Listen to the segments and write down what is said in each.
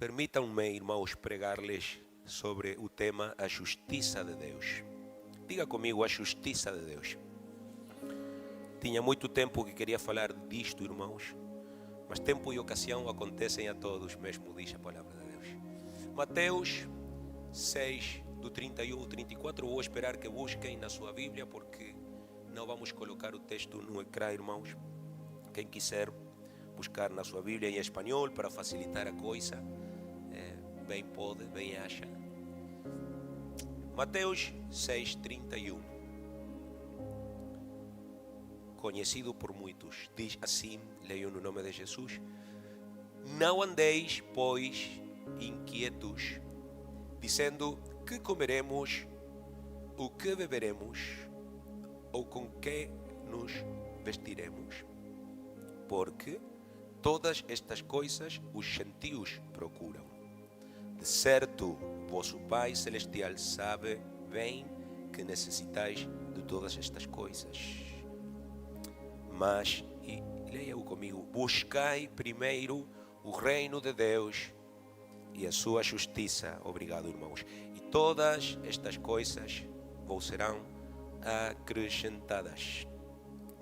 Permitam-me, irmãos, pregar-lhes sobre o tema a justiça de Deus. Diga comigo, a justiça de Deus. Tinha muito tempo que queria falar disto, irmãos, mas tempo e ocasião acontecem a todos, mesmo diz a palavra de Deus. Mateus 6, do 31 ao 34, vou esperar que busquem na sua Bíblia, porque não vamos colocar o texto no ecrã, irmãos. Quem quiser buscar na sua Bíblia em espanhol para facilitar a coisa, bem pode, bem acha. Mateus 6, 31. Conhecido por muitos, diz assim, leio no nome de Jesus: não andeis, pois, inquietos, dizendo: que comeremos, o que beberemos, ou com que nos vestiremos? Porque todas estas coisas os gentios procuram. De certo, vosso Pai Celestial sabe bem que necessitais de todas estas coisas. Mas, e leia-o comigo, buscai primeiro o reino de Deus e a sua justiça. Obrigado, irmãos. E todas estas coisas vos serão acrescentadas.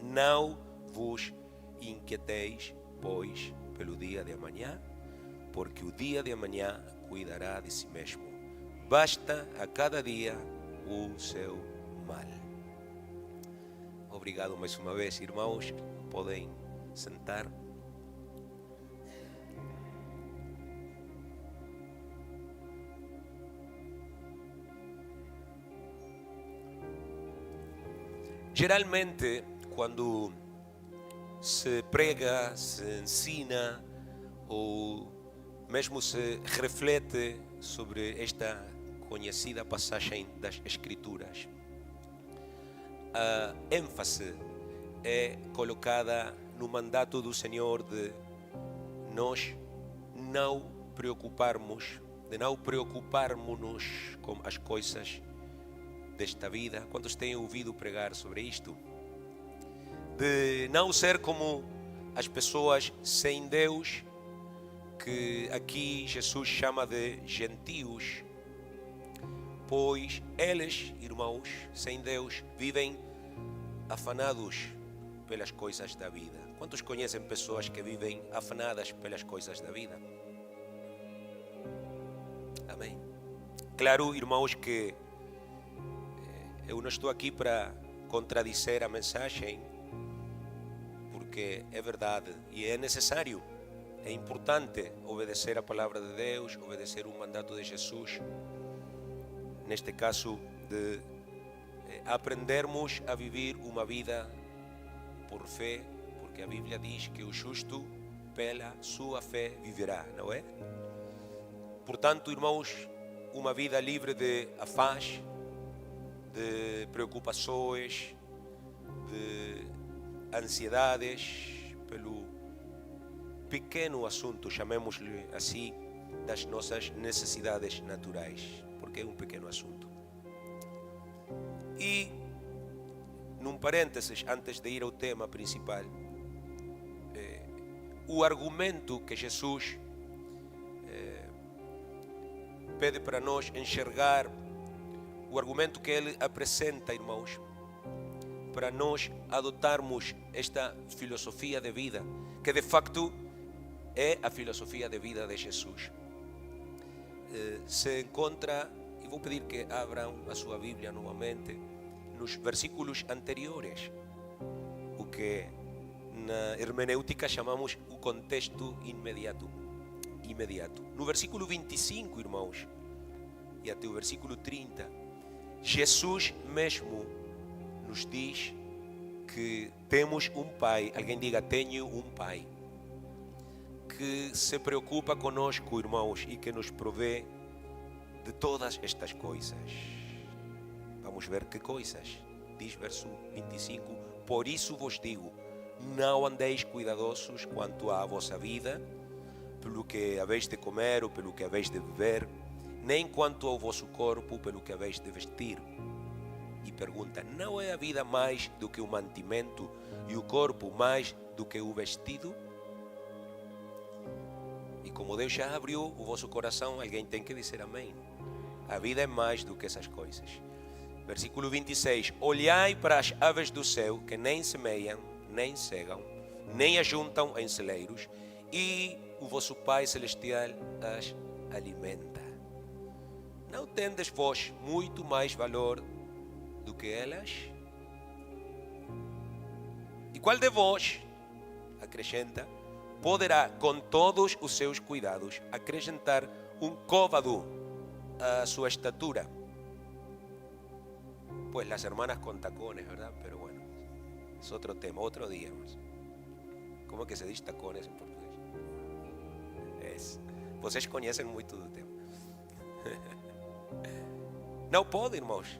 Não vos inquieteis, pois, pelo dia de amanhã, porque o dia de amanhã cuidará de si mesmo. Basta a cada dia o seu mal. Obrigado mais uma vez, irmãos. Podem sentar. Geralmente, quando se prega, se ensina ou mesmo se reflete sobre esta conhecida passagem das Escrituras, a ênfase é colocada no mandato do Senhor de nós não preocuparmos, com as coisas desta vida. Quantos têm ouvido pregar sobre isto? De não ser como as pessoas sem Deus, que aqui Jesus chama de gentios, pois eles, irmãos, sem Deus, vivem afanados pelas coisas da vida. Quantos conhecem pessoas que vivem afanadas pelas coisas da vida? Amém. Claro, irmãos, que eu não estou aqui para contradizer a mensagem, porque é verdade e é necessário, é importante obedecer a palavra de Deus, obedecer o mandato de Jesus, neste caso de aprendermos a viver uma vida por fé, porque a Bíblia diz que o justo pela sua fé viverá, não é? Portanto, irmãos, uma vida livre de afanes, de preocupações, de ansiedades pelo pequeno assunto, chamemos-lhe assim, das nossas necessidades naturais, porque é um pequeno assunto. E, num parênteses, antes de ir ao tema principal, o argumento que Jesus pede para nós enxergar, o argumento que ele apresenta, irmãos, para nós adotarmos esta filosofia de vida, que de facto é a filosofia de vida de Jesus, se encontra, e vou pedir que abram a sua Bíblia novamente, nos versículos anteriores, o que na hermenêutica chamamos o contexto imediato. No versículo 25, irmãos, e até o versículo 30, Jesus mesmo nos diz que temos um Pai. Alguém diga: tenho um Pai que se preocupa conosco, irmãos, e que nos provê de todas estas coisas. Vamos ver que coisas. Diz verso 25: por isso vos digo, não andeis cuidadosos quanto à vossa vida, pelo que haveis de comer ou pelo que haveis de beber, nem quanto ao vosso corpo, pelo que haveis de vestir. E pergunta: não é a vida mais do que o mantimento e o corpo mais do que o vestido? E como Deus já abriu o vosso coração, alguém tem que dizer amém. A vida é mais do que essas coisas. Versículo 26. Olhai para as aves do céu, que nem semeiam, nem cegam, nem ajuntam em celeiros, e o vosso Pai Celestial as alimenta. Não tendes vós muito mais valor do que elas? E qual de vós, acrescenta, poderá com todos os seus cuidados acrescentar um côvado à sua estatura? Pues las hermanas con tacones, ¿verdad? Pero bueno, es otro tema, otro día. ¿Cómo que se dice tacones en portugués? Vocês conhecem muito do tema. Não pode, irmãos,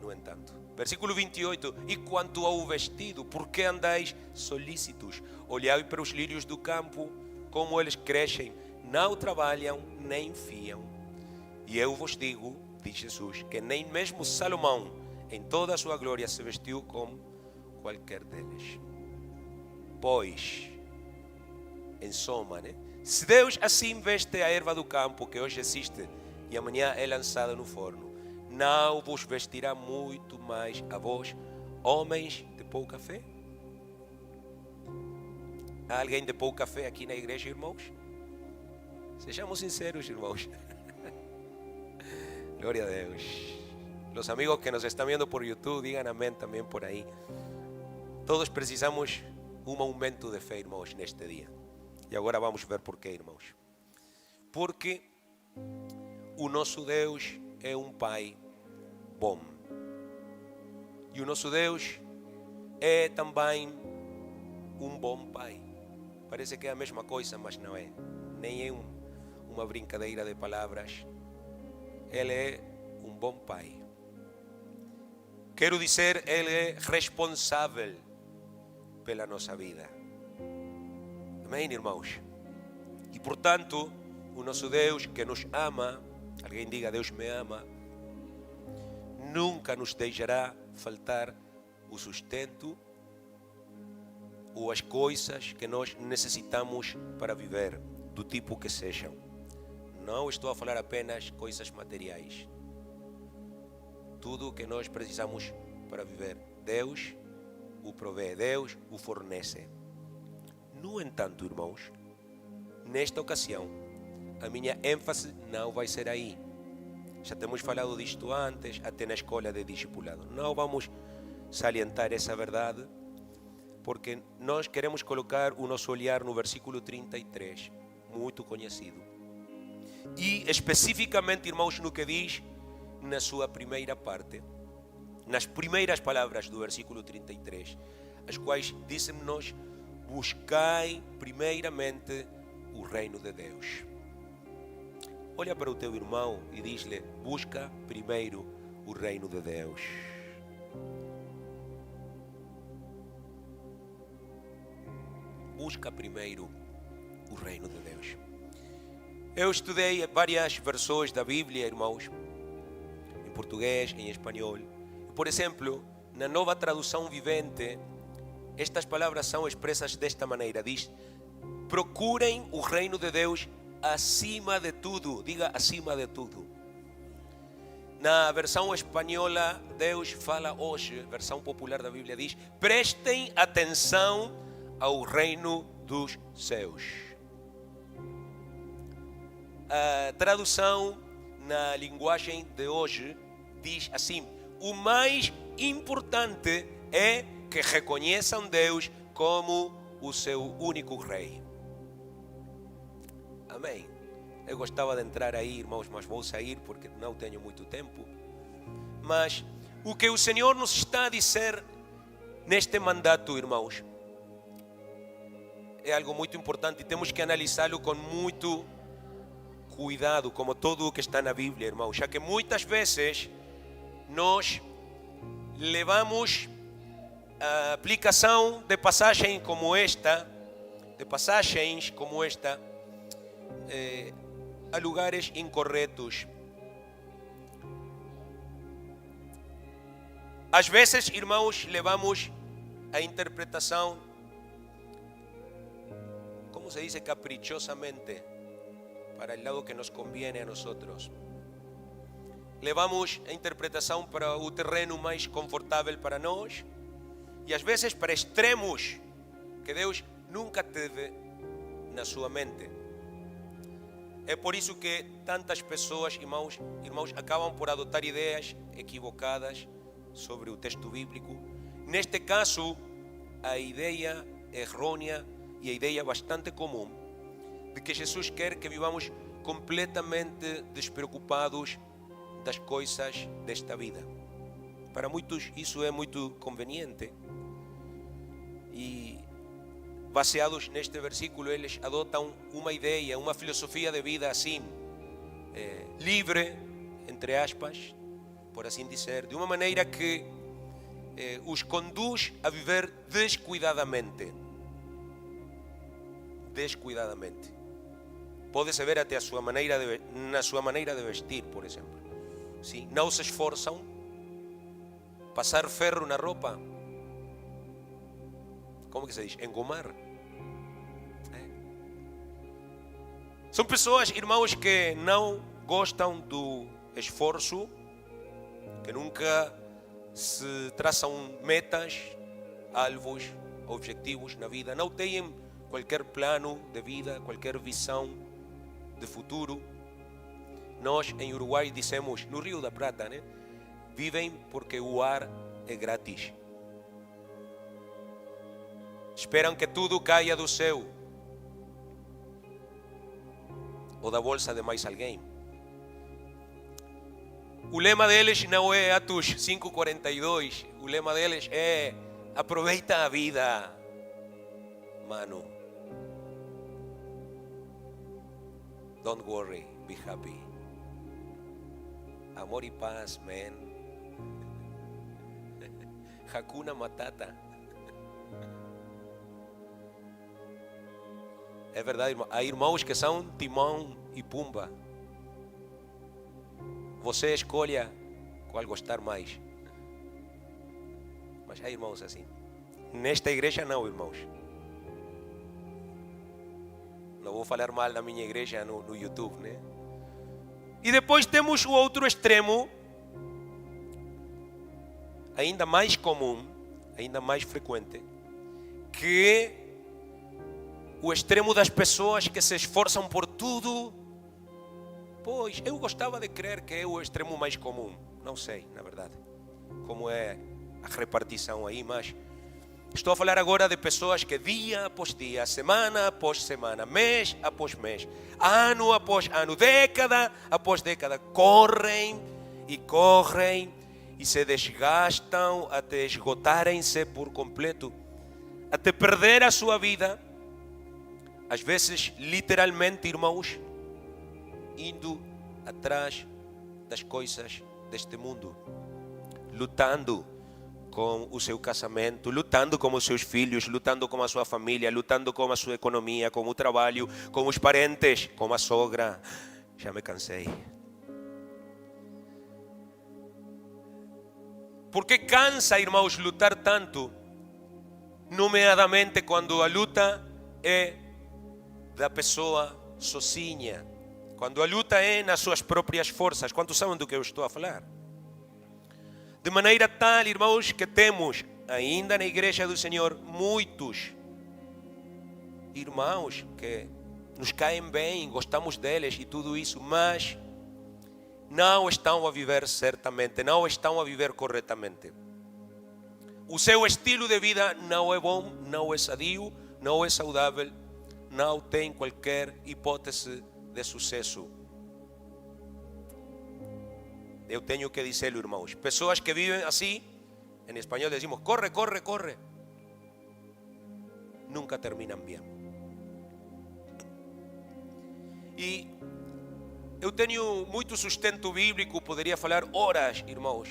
no entanto. Versículo 28. E quanto ao vestido, por que andais solícitos? Olhai para os lírios do campo, como eles crescem, não trabalham nem fiam. E eu vos digo, diz Jesus, que nem mesmo Salomão, em toda a sua glória, se vestiu como qualquer deles. Pois, em soma, né? Se Deus assim veste a erva do campo, que hoje existe e amanhã é lançada no forno, não vos vestirá muito mais a vós, homens de pouca fé? Há alguém de pouca fé aqui na igreja, irmãos? Sejamos sinceros, irmãos. Glória a Deus. Los amigos que nos están viendo por YouTube, digan amén también por ahí. Todos precisamos um aumento de fé, irmãos, neste dia. E agora vamos ver por quê, irmãos. Porque o nosso Deus é um Pai bom. E o nosso Deus é também um bom Pai. Parece que é a mesma coisa, mas não é. Nem é uma brincadeira de palavras. Ele é um bom Pai. Quero dizer, Ele é responsável pela nossa vida. Amém, irmãos? E portanto, o nosso Deus que nos ama, alguém diga, Deus me ama, nunca nos deixará faltar o sustento ou as coisas que nós necessitamos para viver, do tipo que sejam. Não estou a falar apenas coisas materiais. Tudo o que nós precisamos para viver, Deus o provê, Deus o fornece. No entanto, irmãos, nesta ocasião, a minha ênfase não vai ser aí. Já temos falado disto antes, até na escola de discipulado. Não vamos salientar essa verdade, porque nós queremos colocar o nosso olhar no versículo 33, muito conhecido. E especificamente, irmãos, no que diz na sua primeira parte, nas primeiras palavras do versículo 33, as quais dizem-nos: buscai primeiramente o reino de Deus. Olha para o teu irmão e diz-lhe: busca primeiro o reino de Deus. Busca primeiro o reino de Deus. Eu estudei várias versões da Bíblia, irmãos, em português, em espanhol. Por exemplo, na Nova Tradução Vivente, estas palavras são expressas desta maneira. Diz: procurem o reino de Deus acima de tudo. Diga acima de tudo. Na versão espanhola, Deus fala hoje, versão popular da Bíblia, diz: prestem atenção ao reino dos céus. A tradução na linguagem de hoje diz assim: o mais importante é que reconheçam Deus como o seu único rei. Amém. Eu gostava de entrar aí, irmãos, mas vou sair porque não tenho muito tempo. Mas o que o Senhor nos está a dizer neste mandato, irmãos, é algo muito importante e temos que analisá-lo com muito cuidado, como todo o que está na Bíblia, irmãos, já que muitas vezes nós levamos a aplicação de passagens como esta, a lugares incorretos. Às vezes, irmãos, levamos a interpretação, como se diz, caprichosamente, para o lado que nos conviene a nós. Levamos a interpretação para o terreno mais confortável para nós e às vezes para extremos que Deus nunca teve na sua mente. É por isso que tantas pessoas, irmãos, acabam por adotar ideias equivocadas sobre o texto bíblico. Neste caso, a ideia errônea e a ideia bastante comum de que Jesus quer que vivamos completamente despreocupados das coisas desta vida. Para muitos isso é muito conveniente e, baseados neste versículo, eles adotam uma ideia, uma filosofia de vida assim, livre, entre aspas, por assim dizer, de uma maneira que os conduz a viver descuidadamente. Pode-se ver até na sua maneira de vestir, por exemplo. Sim, não se esforçam, passar ferro na roupa, como que se diz? Engomar. São pessoas, irmãos, que não gostam do esforço, que nunca se traçam metas, alvos, objetivos na vida, não têm qualquer plano de vida, qualquer visão de futuro. Nós em Uruguai dizemos, no Rio da Prata, né? Vivem porque o ar é grátis. Esperam que tudo caia do céu ou da bolsa de mais alguém. O lema deles não é Atos 5:42, o lema deles é aproveita a vida, mano. Don't worry, be happy. Amor e paz, man. Hakuna Matata. É verdade, irmão. Há irmãos que são Timão e Pumba. Você escolha qual gostar mais. Mas há irmãos assim. Nesta igreja não, irmãos. Não vou falar mal da minha igreja no YouTube, né? E depois temos o outro extremo, ainda mais comum, ainda mais frequente, que é o extremo das pessoas que se esforçam por tudo. Pois, eu gostava de crer que é o extremo mais comum. Não sei, na verdade, como é a repartição aí, mas estou a falar agora de pessoas que dia após dia, semana após semana, mês após mês, ano após ano, década após década, correm e se desgastam até esgotarem-se por completo, até perder a sua vida, às vezes literalmente, irmãos, indo atrás das coisas deste mundo, lutando com o seu casamento, lutando com os seus filhos, lutando com a sua família, lutando com a sua economia, com o trabalho, com os parentes, com a sogra. Já me cansei. Por que cansa, irmãos, lutar tanto? Nomeadamente quando a luta é da pessoa sozinha, quando a luta é nas suas próprias forças. Quantos sabem do que eu estou a falar? De maneira tal, irmãos, que temos ainda na igreja do Senhor muitos irmãos que nos caem bem, gostamos deles e tudo isso, mas não estão a viver certamente, não estão a viver corretamente. O seu estilo de vida não é bom, não é sadio, não é saudável, não tem qualquer hipótese de sucesso. Eu tenho que dizer, irmãos, pessoas que vivem assim, em espanhol decimos, corre, corre, corre, nunca terminam bem. E eu tenho muito sustento bíblico, poderia falar horas, irmãos,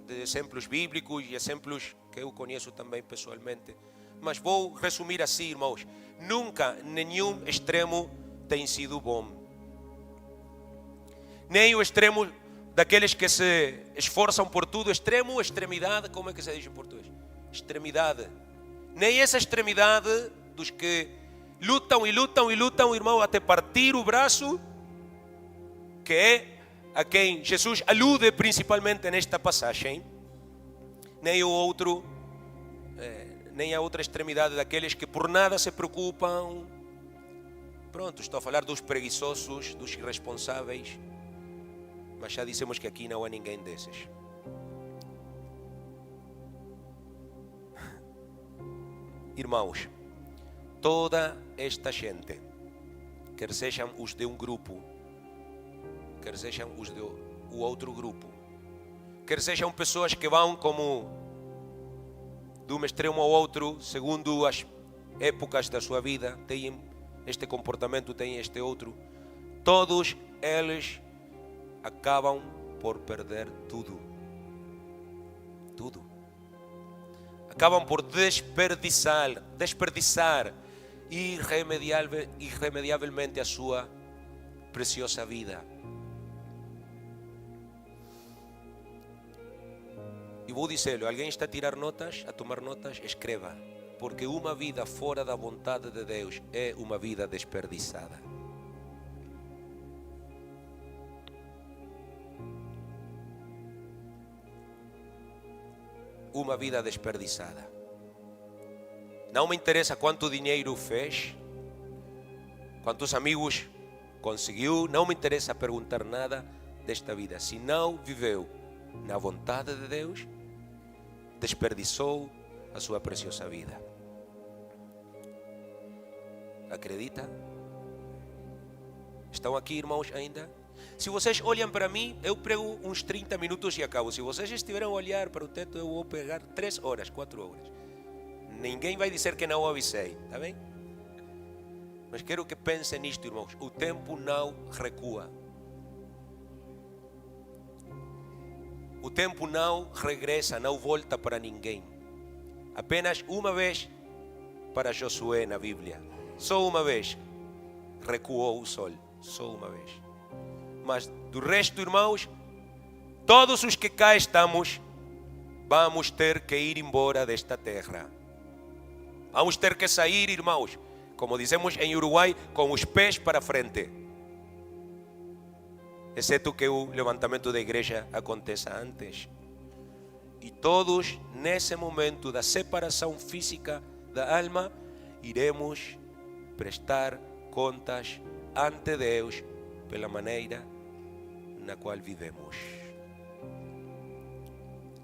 de exemplos bíblicos e exemplos que eu conheço também pessoalmente, mas vou resumir assim, irmãos, nunca nenhum extremo tem sido bom, nem o extremo daqueles que se esforçam por tudo, extremo, extremidade, como é que se diz em português? Extremidade. Nem essa extremidade dos que lutam e lutam e lutam, irmão, até partir o braço que é a quem Jesus alude principalmente nesta passagem, nem a outra extremidade daqueles que por nada se preocupam. Pronto, estou a falar dos preguiçosos, dos irresponsáveis, mas já dissemos que aqui não há ninguém desses. Irmãos, toda esta gente, quer sejam os de um grupo, quer sejam os do outro grupo, quer sejam pessoas que vão como de um extremo ao outro, segundo as épocas da sua vida, têm este comportamento, têm este outro, todos eles acabam por perder tudo. Tudo. Acabam por desperdiçar irremediavelmente a sua preciosa vida. E vou dizer-lhe, alguém está a tirar notas, a tomar notas? Escreva, porque uma vida fora da vontade de Deus é uma vida desperdiçada. Uma vida desperdiçada. Não me interessa quanto dinheiro fez, quantos amigos conseguiu, não me interessa perguntar nada desta vida. Se não viveu na vontade de Deus, desperdiçou a sua preciosa vida. Acredita? Estão aqui, irmãos, ainda? Se vocês olham para mim, eu prego uns 30 minutos e acabo. Se vocês estiverem a olhar para o teto, eu vou pegar 3 horas, 4 horas. Ninguém vai dizer que não avisei, está bem? Mas quero que pensem nisto, irmãos. O tempo não recua. O tempo não regressa, não volta para ninguém. Apenas uma vez para Josué na Bíblia. Só uma vez recuou o sol. Só uma vez. Mas do resto, irmãos, todos os que cá estamos, vamos ter que ir embora desta terra. Vamos ter que sair, irmãos, como dizemos em Uruguai, com os pés para frente. Exceto que o levantamento da igreja aconteça antes. E todos, nesse momento da separação física da alma, iremos prestar contas ante Deus pela maneira na qual vivemos.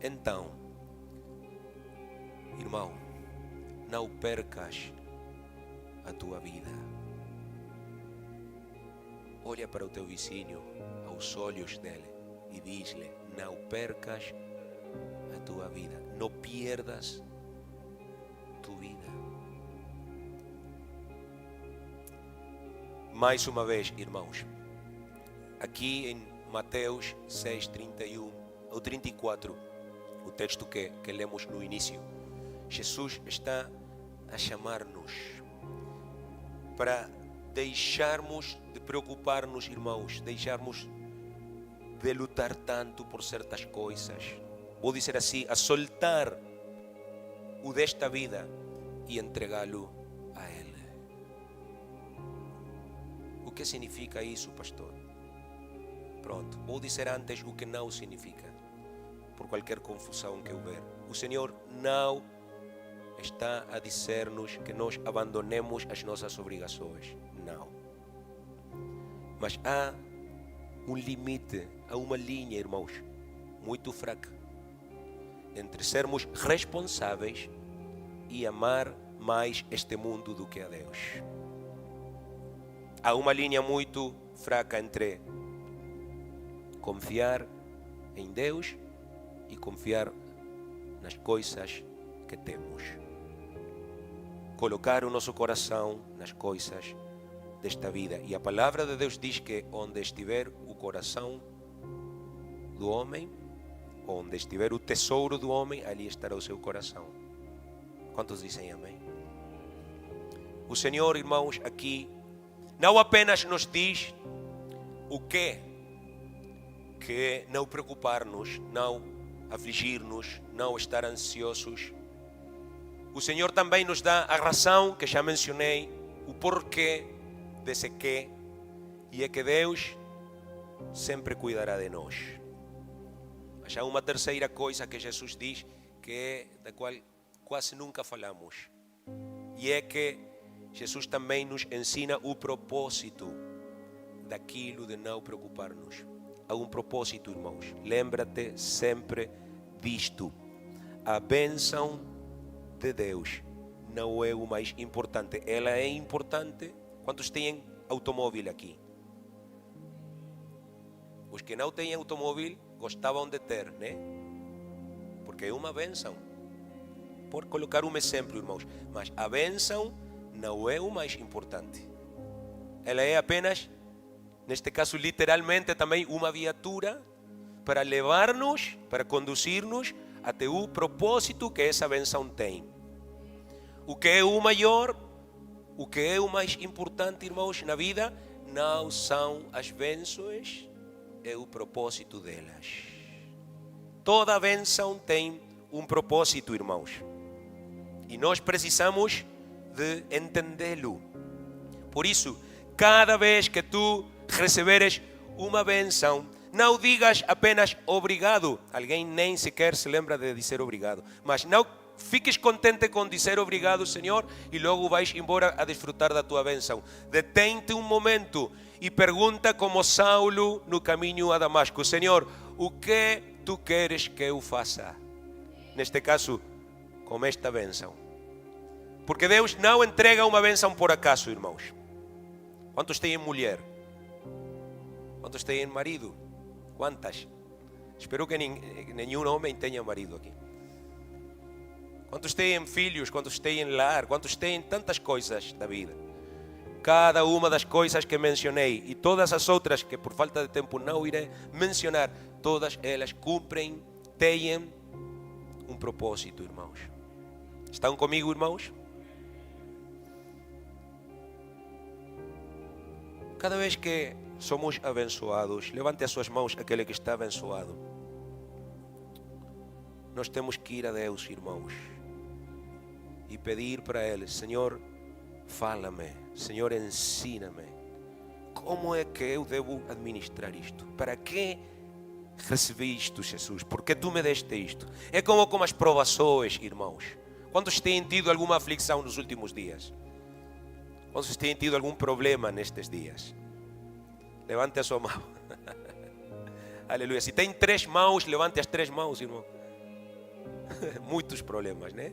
Então, irmão, não percas a tua vida. Olha para o teu vizinho, aos olhos dele, e diz-lhe: não percas a tua vida, não pierdas tua vida. Mais uma vez, irmãos, aqui em Mateus 6, 31 ou 34, o texto que lemos no início, Jesus está a chamar-nos para deixarmos de preocupar-nos, irmãos, deixarmos de lutar tanto por certas coisas. Vou dizer assim, a soltar o desta vida e entregá-lo a Ele. O que significa isso, pastor? Pronto, vou dizer antes o que não significa, por qualquer confusão que houver. O Senhor não está a dizer-nos que nós abandonemos as nossas obrigações. Não. Mas há um limite, há uma linha, irmãos, muito fraca entre sermos responsáveis e amar mais este mundo do que a Deus. Há uma linha muito fraca entre confiar em Deus e confiar nas coisas que temos. Colocar o nosso coração nas coisas desta vida. E a palavra de Deus diz que onde estiver o coração do homem, onde estiver o tesouro do homem, ali estará o seu coração. Quantos dizem amém? O Senhor, irmãos, aqui não apenas nos diz o que não preocupar-nos, não afligir-nos, não estar ansiosos. O Senhor também nos dá a razão que já mencionei, o porquê desse quê, e é que Deus sempre cuidará de nós. Mas há uma terceira coisa que Jesus diz, da qual quase nunca falamos. E é que Jesus também nos ensina o propósito daquilo de não preocupar-nos. Há um propósito, irmãos. Lembra-te sempre disto. A bênção de Deus não é o mais importante. Ela é importante. Quantos têm automóvel aqui? Os que não têm automóvel gostavam de ter, né? Porque é uma bênção. Por colocar um exemplo, irmãos. Mas a bênção não é o mais importante. Ela é apenas, neste caso literalmente também, uma viatura para levar-nos, para conduzir-nos até o propósito que essa bênção tem. O que é o maior, o que é o mais importante, irmãos, na vida, não são as bênçãos, é o propósito delas. Toda bênção tem um propósito, irmãos. E nós precisamos de entendê-lo. Por isso, cada vez que tu receberes uma bênção, não digas apenas obrigado. Alguém nem sequer se lembra de dizer obrigado. Mas não fiques contente com dizer obrigado, Senhor, e logo vais embora a desfrutar da tua bênção. Detente um momento e pergunta como Saulo no caminho a Damasco: Senhor, o que tu queres que eu faça? Neste caso, com esta bênção. Porque Deus não entrega uma bênção por acaso, irmãos. Quantos têm mulher? Quantos têm marido? Quantas? Espero que nenhum homem tenha marido aqui. Quantos têm filhos? Quantos têm lar? Quantos têm tantas coisas da vida? Cada uma das coisas que mencionei e todas as outras que por falta de tempo não irei mencionar, todas elas cumprem, têm um propósito, irmãos. Estão comigo, irmãos? Cada vez que somos abençoados, levante as suas mãos aquele que está abençoado. Nós temos que ir a Deus, irmãos, e pedir para Ele: Senhor, fala-me, Senhor, ensina-me. Como é que eu devo administrar isto? Para que recebi isto, Jesus? Por que tu me deste isto? É como com as provações, irmãos. Quantos têm tido alguma aflição nos últimos dias? Quantos têm tido algum problema nestes dias? Levante a sua mão. Aleluia. Se tem 3 mãos, levante as 3 mãos, irmão. Muitos problemas, né?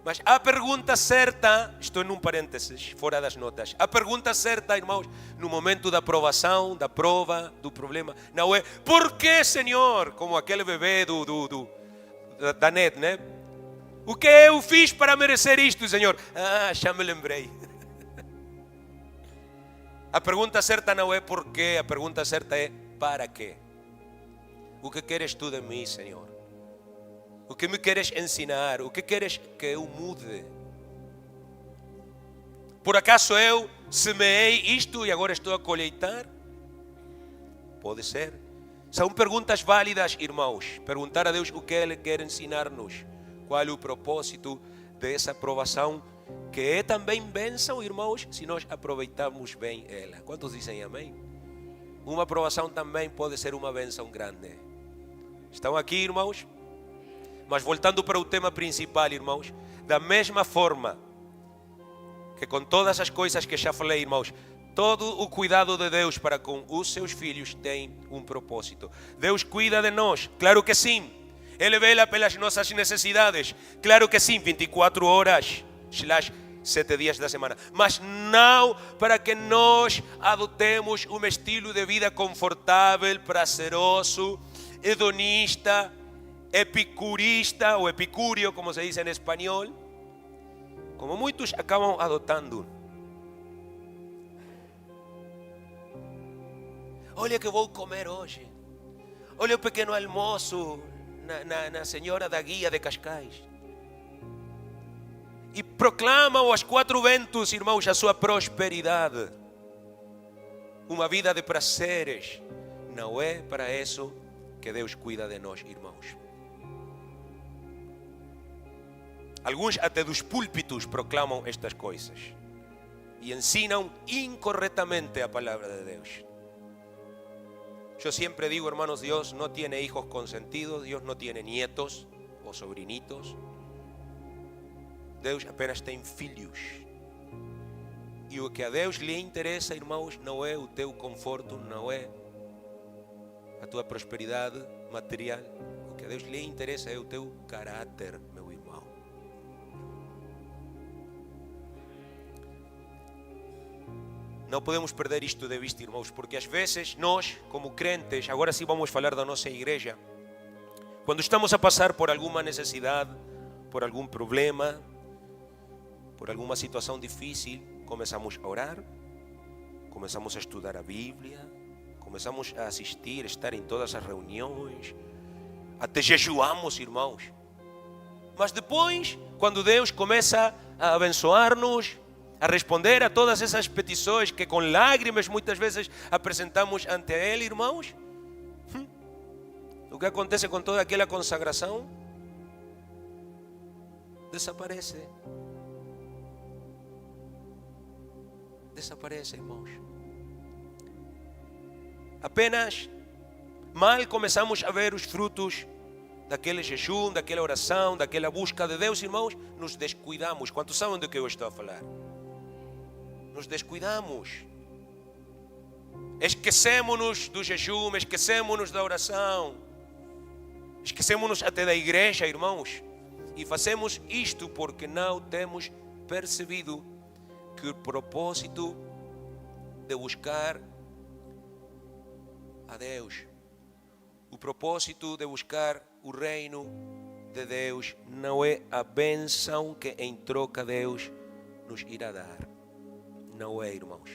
Mas a pergunta certa, estou num parênteses, fora das notas. A pergunta certa, irmãos, no momento da provação, da prova, do problema, não é: por que, Senhor? Como aquele bebê da net, né? O que eu fiz para merecer isto, Senhor? Ah, já me lembrei. A pergunta certa não é por quê, a pergunta certa é para quê. O que queres tu de mim, Senhor? O que me queres ensinar? O que queres que eu mude? Por acaso eu semeei isto e agora estou a colheitar? Pode ser. São perguntas válidas, irmãos. Perguntar a Deus o que Ele quer ensinar-nos. Qual é o propósito dessa aprovação, que é também bênção, irmãos, se nós aproveitarmos bem ela. Quantos dizem amém? Uma aprovação também pode ser uma bênção grande. Estão aqui, irmãos? Mas voltando para o tema principal, irmãos, da mesma forma que com todas as coisas que já falei, irmãos, todo o cuidado de Deus para com os seus filhos tem um propósito. Deus cuida de nós, claro que sim. Ele vela pelas nossas necessidades, claro que sim, 24 horas, 7 dias da semana. Mas não para que nós adotemos um estilo de vida confortável, prazeroso, hedonista, epicurista ou epicúreo, como se diz em espanhol, como muitos acabam adotando. Olha que vou comer hoje. Olha o pequeno almoço na senhora da guia de Cascais. E proclamam aos 4 ventos, irmãos, a sua prosperidade. Uma vida de prazeres. Não é para isso que Deus cuida de nós, irmãos. Alguns até dos púlpitos proclamam estas coisas e ensinam incorretamente a palavra de Deus. Yo siempre digo, hermanos, Dios no tiene hijos consentidos, Dios no tiene nietos o sobrinitos. Deus apenas tem filhos. E o que a Deus lhe interessa, irmãos, não é o teu conforto, não é a tua prosperidade material. O que a Deus lhe interessa é o teu caráter, meu irmão. Não podemos perder isto de vista, irmãos, porque às vezes nós, como crentes, agora sim vamos falar da nossa igreja, quando estamos a passar por alguma necessidade, por algum problema, por alguma situação difícil, começamos a orar, começamos a estudar a Bíblia, começamos a assistir, a estar em todas as reuniões, até jejuamos, irmãos. Mas depois, quando Deus começa a abençoar-nos, a responder a todas essas petições que com lágrimas muitas vezes apresentamos ante Ele, irmãos, o que acontece com toda aquela consagração? Desaparece. Desaparece, irmãos. Apenas mal começamos a ver os frutos daquele jejum, daquela oração, daquela busca de Deus, irmãos, nos descuidamos. Quantos sabem do que eu estou a falar? Nos descuidamos. Esquecemos-nos do jejum, esquecemos-nos da oração, esquecemos-nos até da igreja, irmãos. E fazemos isto porque não temos percebido que o propósito de buscar a Deus, o propósito de buscar o reino de Deus, não é a bênção que em troca Deus nos irá dar. Não é, irmãos.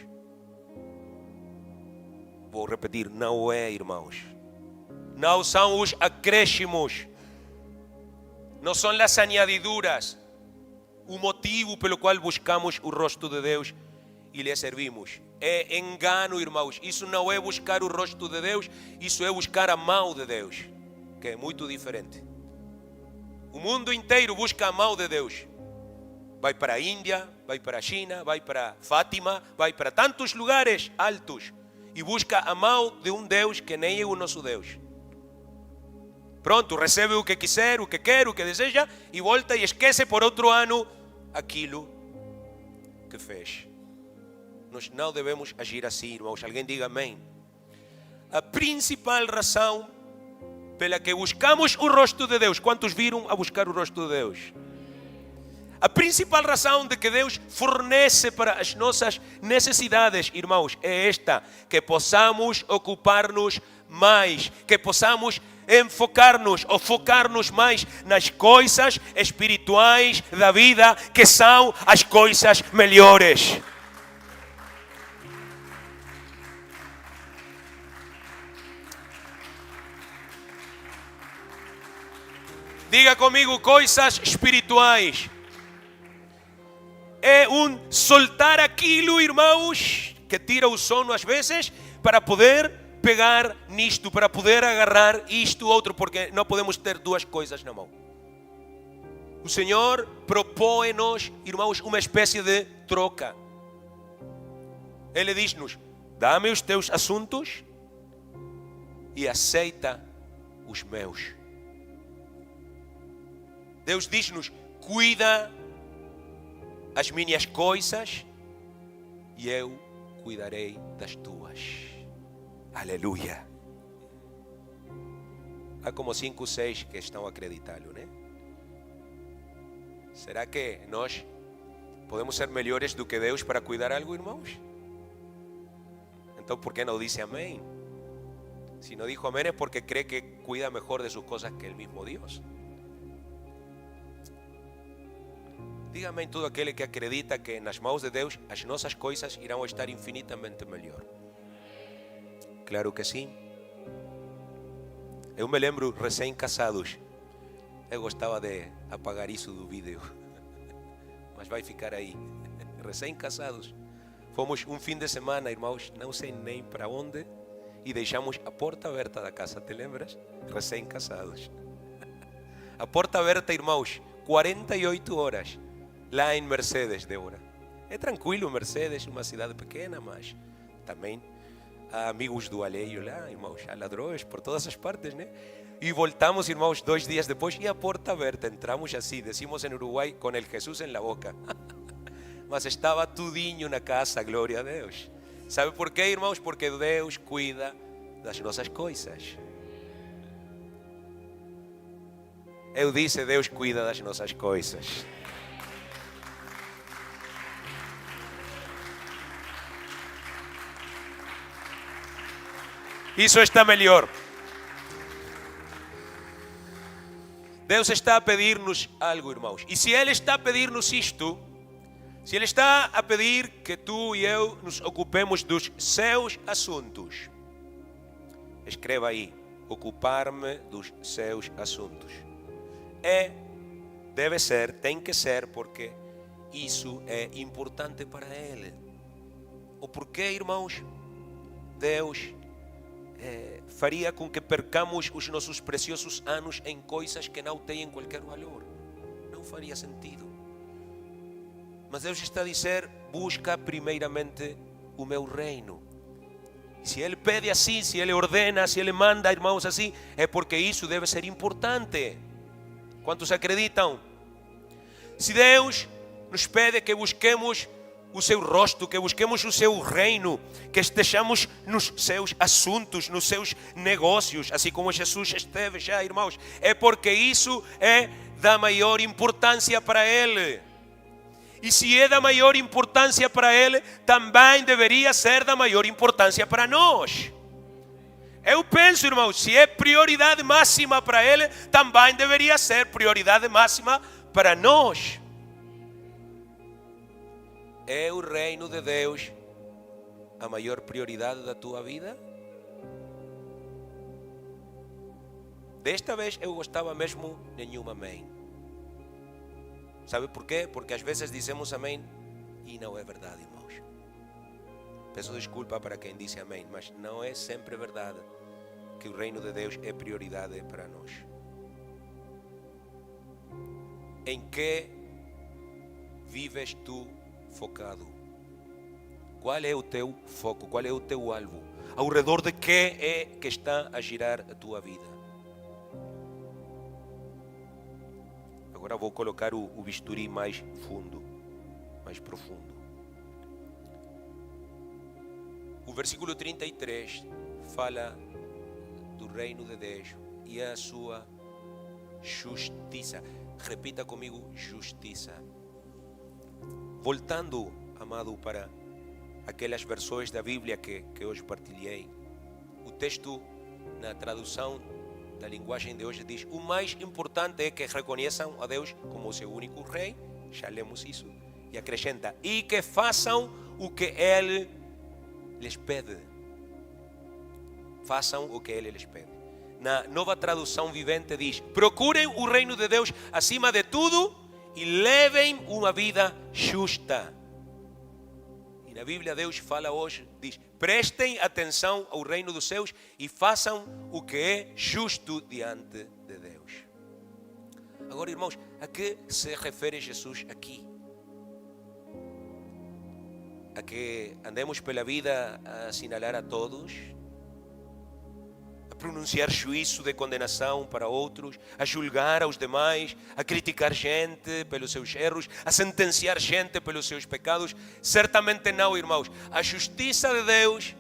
Vou repetir, não é, irmãos. Não são os acréscimos, não são as añadiduras o motivo pelo qual buscamos o rosto de Deus e lhe servimos. É engano, irmãos. Isso não é buscar o rosto de Deus, isso é buscar a mão de Deus, que é muito diferente. O mundo inteiro busca a mão de Deus. Vai para a Índia, vai para a China, vai para Fátima, vai para tantos lugares altos e busca a mão de um Deus que nem é o nosso Deus. Pronto, recebe o que quiser, o que quer, o que deseja e volta e esquece por outro ano aquilo que fez. Nós não devemos agir assim, irmãos. Alguém diga amém. A principal razão pela que buscamos o rosto de Deus, quantos viram a buscar o rosto de Deus? A principal razão de que Deus fornece para as nossas necessidades, irmãos, é esta: que possamos ocupar-nos mais, que possamos enfocar-nos ou focar-nos mais nas coisas espirituais da vida, que são as coisas melhores. Diga comigo, coisas espirituais. É soltar aquilo, irmãos, que tira o sono às vezes, para poder pegar nisto, para poder agarrar isto outro, porque não podemos ter duas coisas na mão. O Senhor propõe-nos, irmãos, uma espécie de troca. Ele diz-nos: dá-me os teus assuntos e aceita os meus. Deus diz-nos: cuida as minhas coisas e eu cuidarei das tuas. Aleluia. Há como 5 ou 6 que estão a acreditá-lo, né? Será que nós podemos ser melhores do que Deus para cuidar algo, irmãos? Então, ¿por qué no dice amén? Si no dijo amén es porque cree que cuida mejor de sus cosas que el mismo Dios. Diga amém todo aquele que acredita que nas mãos de Deus as nossas coisas irão estar infinitamente melhor. Claro que sim. Eu me lembro, recém-casados, eu gostava de apagar isso do vídeo, mas vai ficar aí. Recém-casados, fomos um fim de semana, irmãos, não sei nem para onde, e deixamos a porta aberta da casa, te lembras? Recém-casados. A porta aberta, irmãos, 48 horas, lá em Mercedes, Débora. É tranquilo, Mercedes, uma cidade pequena, mas também a amigos do alheio lá, irmãos, a ladrões por todas as partes, né? E voltamos, irmãos, 2 dias depois e a porta aberta. Entramos assim, decimos em Uruguai, com el Jesús en la boca. Mas estava tudinho na casa, glória a Deus. Sabe por quê, irmãos? Porque Deus cuida das nossas coisas. Eu disse, Deus cuida das nossas coisas. Isso está melhor. Deus está a pedir-nos algo, irmãos. E se Ele está a pedir-nos isto, se Ele está a pedir que tu e eu nos ocupemos dos seus assuntos, escreva aí, ocupar-me dos seus assuntos. Deve ser, tem que ser, porque isso é importante para Ele. Ou porque, irmãos, Deus faria com que percamos os nossos preciosos anos em coisas que não têm qualquer valor. Não faria sentido. Mas Deus está a dizer, busca primeiramente o meu reino. E se Ele pede assim, se Ele ordena, se Ele manda, irmãos, assim, é porque isso deve ser importante. Quantos acreditam? Se Deus nos pede que busquemos o seu rosto, que busquemos o seu reino, que estejamos nos seus assuntos, nos seus negócios, assim como Jesus esteve já, irmãos, é porque isso é da maior importância para Ele. E se é da maior importância para Ele, também deveria ser da maior importância para nós. Eu penso, irmãos, se é prioridade máxima para Ele, também deveria ser prioridade máxima para nós. É o reino de Deus a maior prioridade da tua vida? Desta vez eu gostava mesmo nenhum amém. Sabe por quê? Porque às vezes dizemos amém e não é verdade, irmãos. Peço desculpa para quem disse amém, mas não é sempre verdade que o reino de Deus é prioridade para nós. Em que vives tu focado? Qual é o teu foco? Qual é o teu alvo? Ao redor de que é que está a girar a tua vida? Agora vou colocar o bisturi mais fundo, mais profundo. O versículo 33 fala do reino de Deus e a sua justiça. Repita comigo, justiça. Voltando, amado, para aquelas versões da Bíblia que hoje partilhei, o texto na tradução da linguagem de hoje diz: o mais importante é que reconheçam a Deus como o seu único rei, já lemos isso, e acrescenta, e que façam o que Ele lhes pede. Façam o que Ele lhes pede. Na nova tradução vivente diz: procurem o reino de Deus acima de tudo e levem uma vida justa. E na Bíblia Deus fala hoje, diz: prestem atenção ao reino dos céus e façam o que é justo diante de Deus. Agora, irmãos, a que se refere Jesus aqui? A que andemos pela vida a assinalar a todos, a pronunciar juízo de condenação para outros, a julgar aos demais, a criticar gente pelos seus erros, a sentenciar gente pelos seus pecados? Certamente não, irmãos. A justiça de Deus,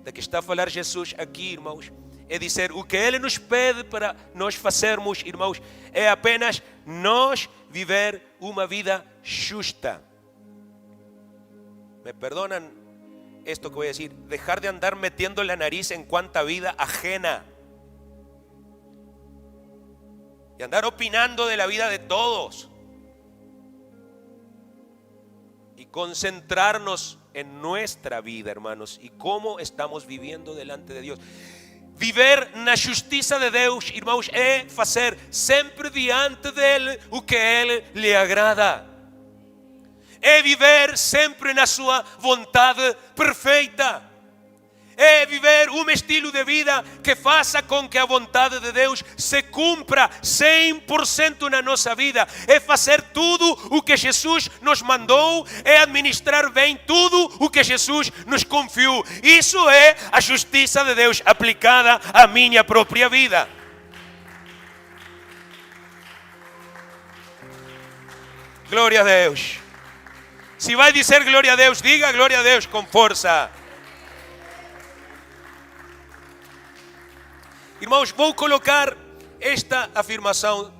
da que está a falar Jesus aqui, irmãos, é dizer, o que Ele nos pede para nós fazermos, irmãos, é apenas nós viver uma vida justa. Me perdonan esto que voy a decir, dejar de andar metiendo la nariz en cuanta vida ajena y andar opinando de la vida de todos y concentrarnos en nuestra vida, hermanos, y cómo estamos viviendo delante de Dios. Viver na justiça de Deus, irmãos, é fazer sempre diante dele o que Ele lhe agrada. É viver sempre na sua vontade perfeita. É viver um estilo de vida que faça com que a vontade de Deus se cumpra 100% na nossa vida. É fazer tudo o que Jesus nos mandou, é administrar bem tudo o que Jesus nos confiou. Isso é a justiça de Deus aplicada à minha própria vida. Glória a Deus. Se vai dizer glória a Deus, diga glória a Deus com força. Irmãos, vou colocar esta afirmação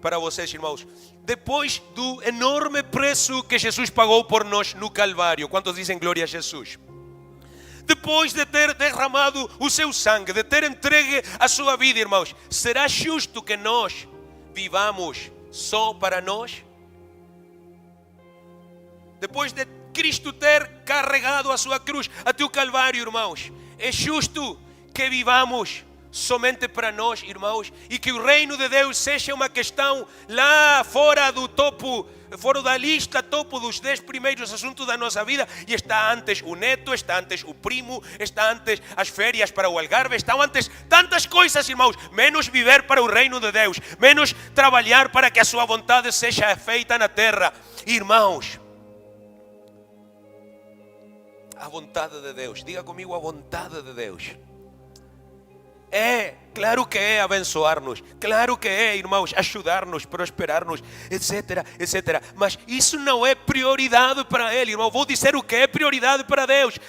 para vocês, irmãos. Depois do enorme preço que Jesus pagou por nós no Calvário, quantos dizem glória a Jesus? Depois de ter derramado o seu sangue, de ter entregue a sua vida, irmãos, será justo que nós vivamos só para nós? Depois de Cristo ter carregado a sua cruz até o Calvário, irmãos, é justo que vivamos somente para nós, irmãos, e que o reino de Deus seja uma questão lá fora do topo, fora da lista, topo dos 10 primeiros assuntos da nossa vida, e está antes o neto, está antes o primo, está antes as férias para o Algarve, estão antes tantas coisas, irmãos, menos viver para o reino de Deus, menos trabalhar para que a sua vontade seja feita na terra. Irmãos, a vontade de Deus, diga comigo, a vontade de Deus é, claro que é abençoar-nos, claro que é, irmãos, ajudar-nos, prosperar-nos, etc, etc. Mas isso não é prioridade para Ele, irmão. Vou dizer o que é prioridade para Deus.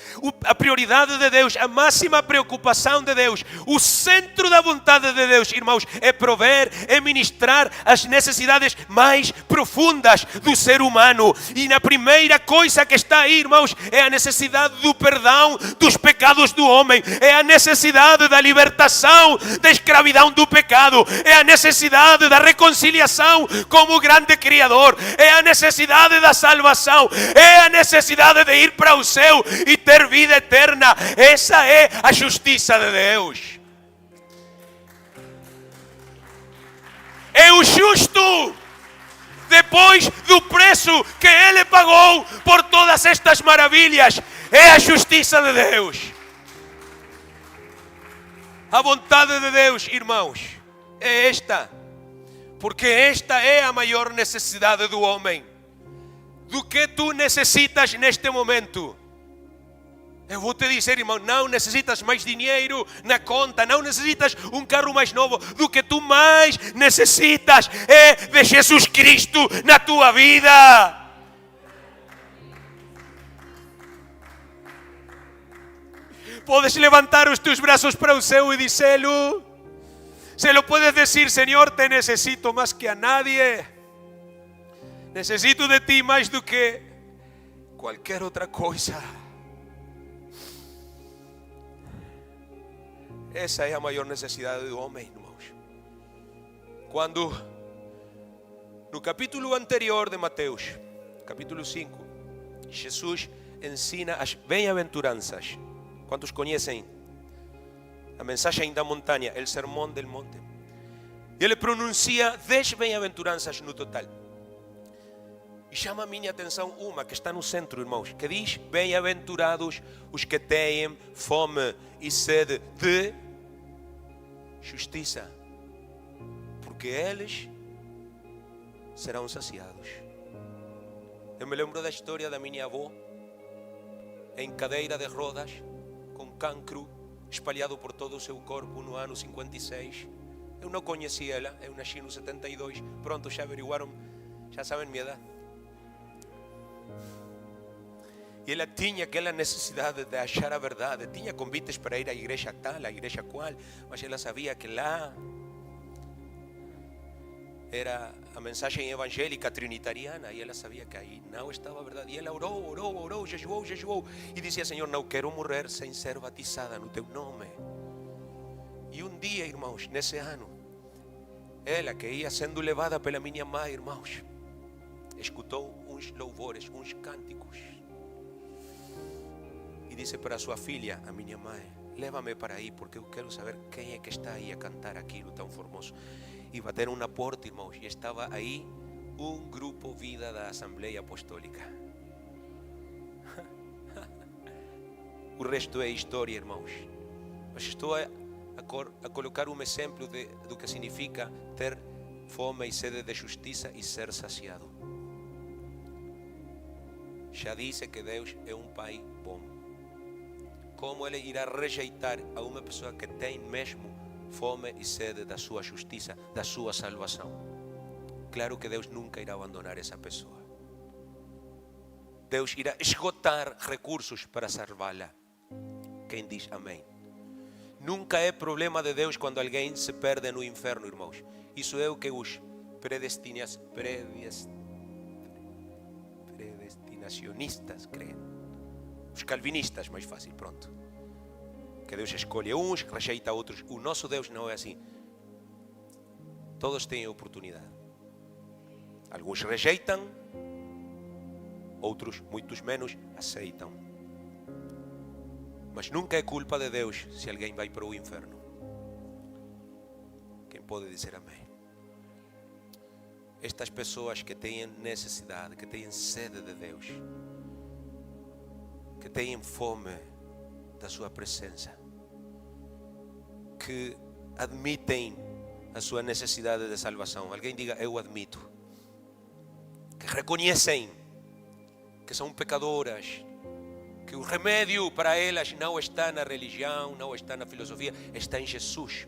A prioridade de Deus, a máxima preocupação de Deus, o centro da vontade de Deus, irmãos, é prover, é ministrar as necessidades mais profundas do ser humano. E na primeira coisa que está aí, irmãos, é a necessidade do perdão dos pecados do homem, é a necessidade da libertação da escravidão do pecado, é a necessidade da reconciliação com o grande Criador, é a necessidade da salvação, é a necessidade de ir para o céu e ter vida eterna. Essa é a justiça de Deus. É o justo, depois do preço que Ele pagou por todas estas maravilhas, é a justiça de Deus. A vontade de Deus, irmãos, é esta, porque esta é a maior necessidade do homem. Do que tu necessitas neste momento? Eu vou te dizer, irmão, não necessitas mais dinheiro na conta, não necessitas um carro mais novo. Do que tu mais necessitas é de Jesus Cristo na tua vida. Podes levantar os teus braços para o céu e dizê-lo. Se lo puedes decir, Señor, te necesito más que a nadie. Necesito de ti mais do que qualquer outra coisa. Essa é a maior necessidade do homem, irmãos. Quando no capítulo anterior de Mateus, capítulo 5, Jesus ensina as bem-aventuranças. Quantos conhecem a mensagem da montanha, o sermão del monte? Ele pronuncia 10 bem-aventuranças no total. E chama a minha atenção uma que está no centro, irmãos, que diz: bem-aventurados os que têm fome e sede de justiça, porque eles serão saciados. Eu me lembro da história da minha avó, em cadeira de rodas, com cancro espalhado por todo o seu corpo no ano 56. Eu não conhecia ela, eu nasci no 72. Pronto, já averiguaram, já sabem minha idade. E ela tinha aquela necessidade de achar a verdade. Tinha convites para ir à igreja tal, à igreja qual, mas ela sabia que lá era a mensagem evangélica trinitariana, e ela sabia que aí não estava a verdade. E ela orou, jejuou, e dizia: Senhor, não quero morrer sem ser batizada no teu nome. E um dia, irmãos, nesse ano, ela que ia sendo levada pela minha mãe, irmãos, escutou uns louvores, uns cânticos, e disse para sua filha, a minha mãe: leva-me para aí, porque eu quero saber quem é que está aí a cantar aquilo tão formoso. E bateram na porta, irmãos, e estava aí um grupo vida da Assembleia Apostólica. O resto é história, irmãos. Mas estou a colocar um exemplo do que significa ter fome e sede de justiça e ser saciado. Já disse que Deus é um Pai bom. Como Ele irá rejeitar a uma pessoa que tem mesmo fome e sede da sua justiça, da sua salvação? Claro que Deus nunca irá abandonar essa pessoa. Deus irá esgotar recursos para salvá-la. Quem diz amém? Nunca é problema de Deus quando alguém se perde no inferno, irmãos. Isso é o que os predestinacionistas creem. Os calvinistas, mais fácil, pronto. Que Deus escolhe uns, rejeita outros. O nosso Deus não é assim. Todos têm oportunidade. Alguns rejeitam, outros, muitos menos, aceitam. Mas nunca é culpa de Deus se alguém vai para o inferno. Quem pode dizer amém? Estas pessoas que têm necessidade, que têm sede de Deus, que têm fome da sua presença, que admitem a sua necessidade de salvação. Alguém diga, eu admito. Que reconhecem que são pecadoras, que o remédio para elas não está na religião, não está na filosofia, está em Jesus.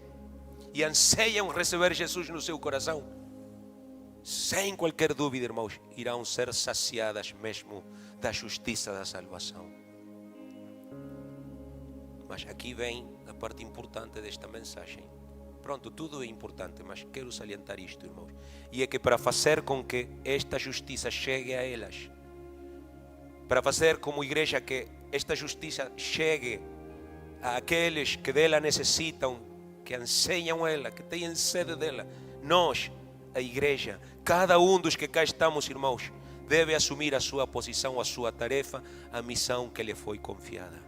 E anseiam receber Jesus no seu coração. Sem qualquer dúvida, irmãos, irão ser saciadas mesmo da justiça da salvação. Mas aqui vem a parte importante desta mensagem. Pronto, tudo é importante, mas quero salientar isto, irmãos. E é que para fazer com que esta justiça chegue a elas, para fazer como igreja que esta justiça chegue àqueles que dela necessitam, que anseiam ela, que têm sede dela, nós, a igreja, cada um dos que cá estamos, irmãos, deve assumir a sua posição, a sua tarefa, a missão que lhe foi confiada.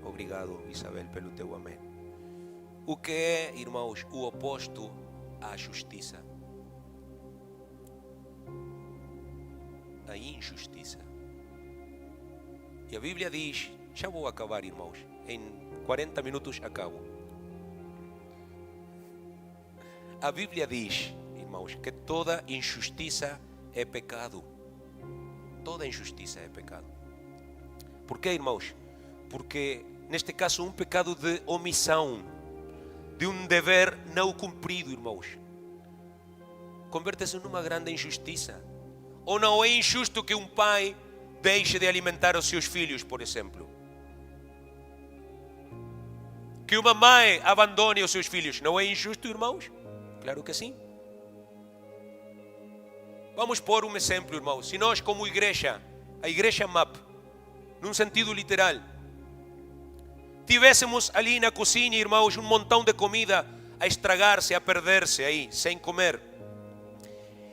Obrigado, Isabel, pelo teu amém. O que é, irmãos, o oposto à justiça? A injustiça. E a Bíblia diz, já vou acabar, irmãos, em 40 minutos acabo. A Bíblia diz, irmãos, que toda injustiça é pecado. Toda injustiça é pecado. Por quê, irmãos? Porque neste caso um pecado de omissão, de um dever não cumprido, irmãos, converte-se numa grande injustiça. Ou não é injusto que um pai deixe de alimentar os seus filhos, por exemplo? Que uma mãe abandone os seus filhos, não é injusto, irmãos? Claro que sim. Vamos pôr um exemplo, irmãos. Se nós, como igreja, a igreja MAP, num sentido literal, tivéssemos ali na cozinha, irmãos, um montão de comida a estragar-se, a perder-se aí, sem comer.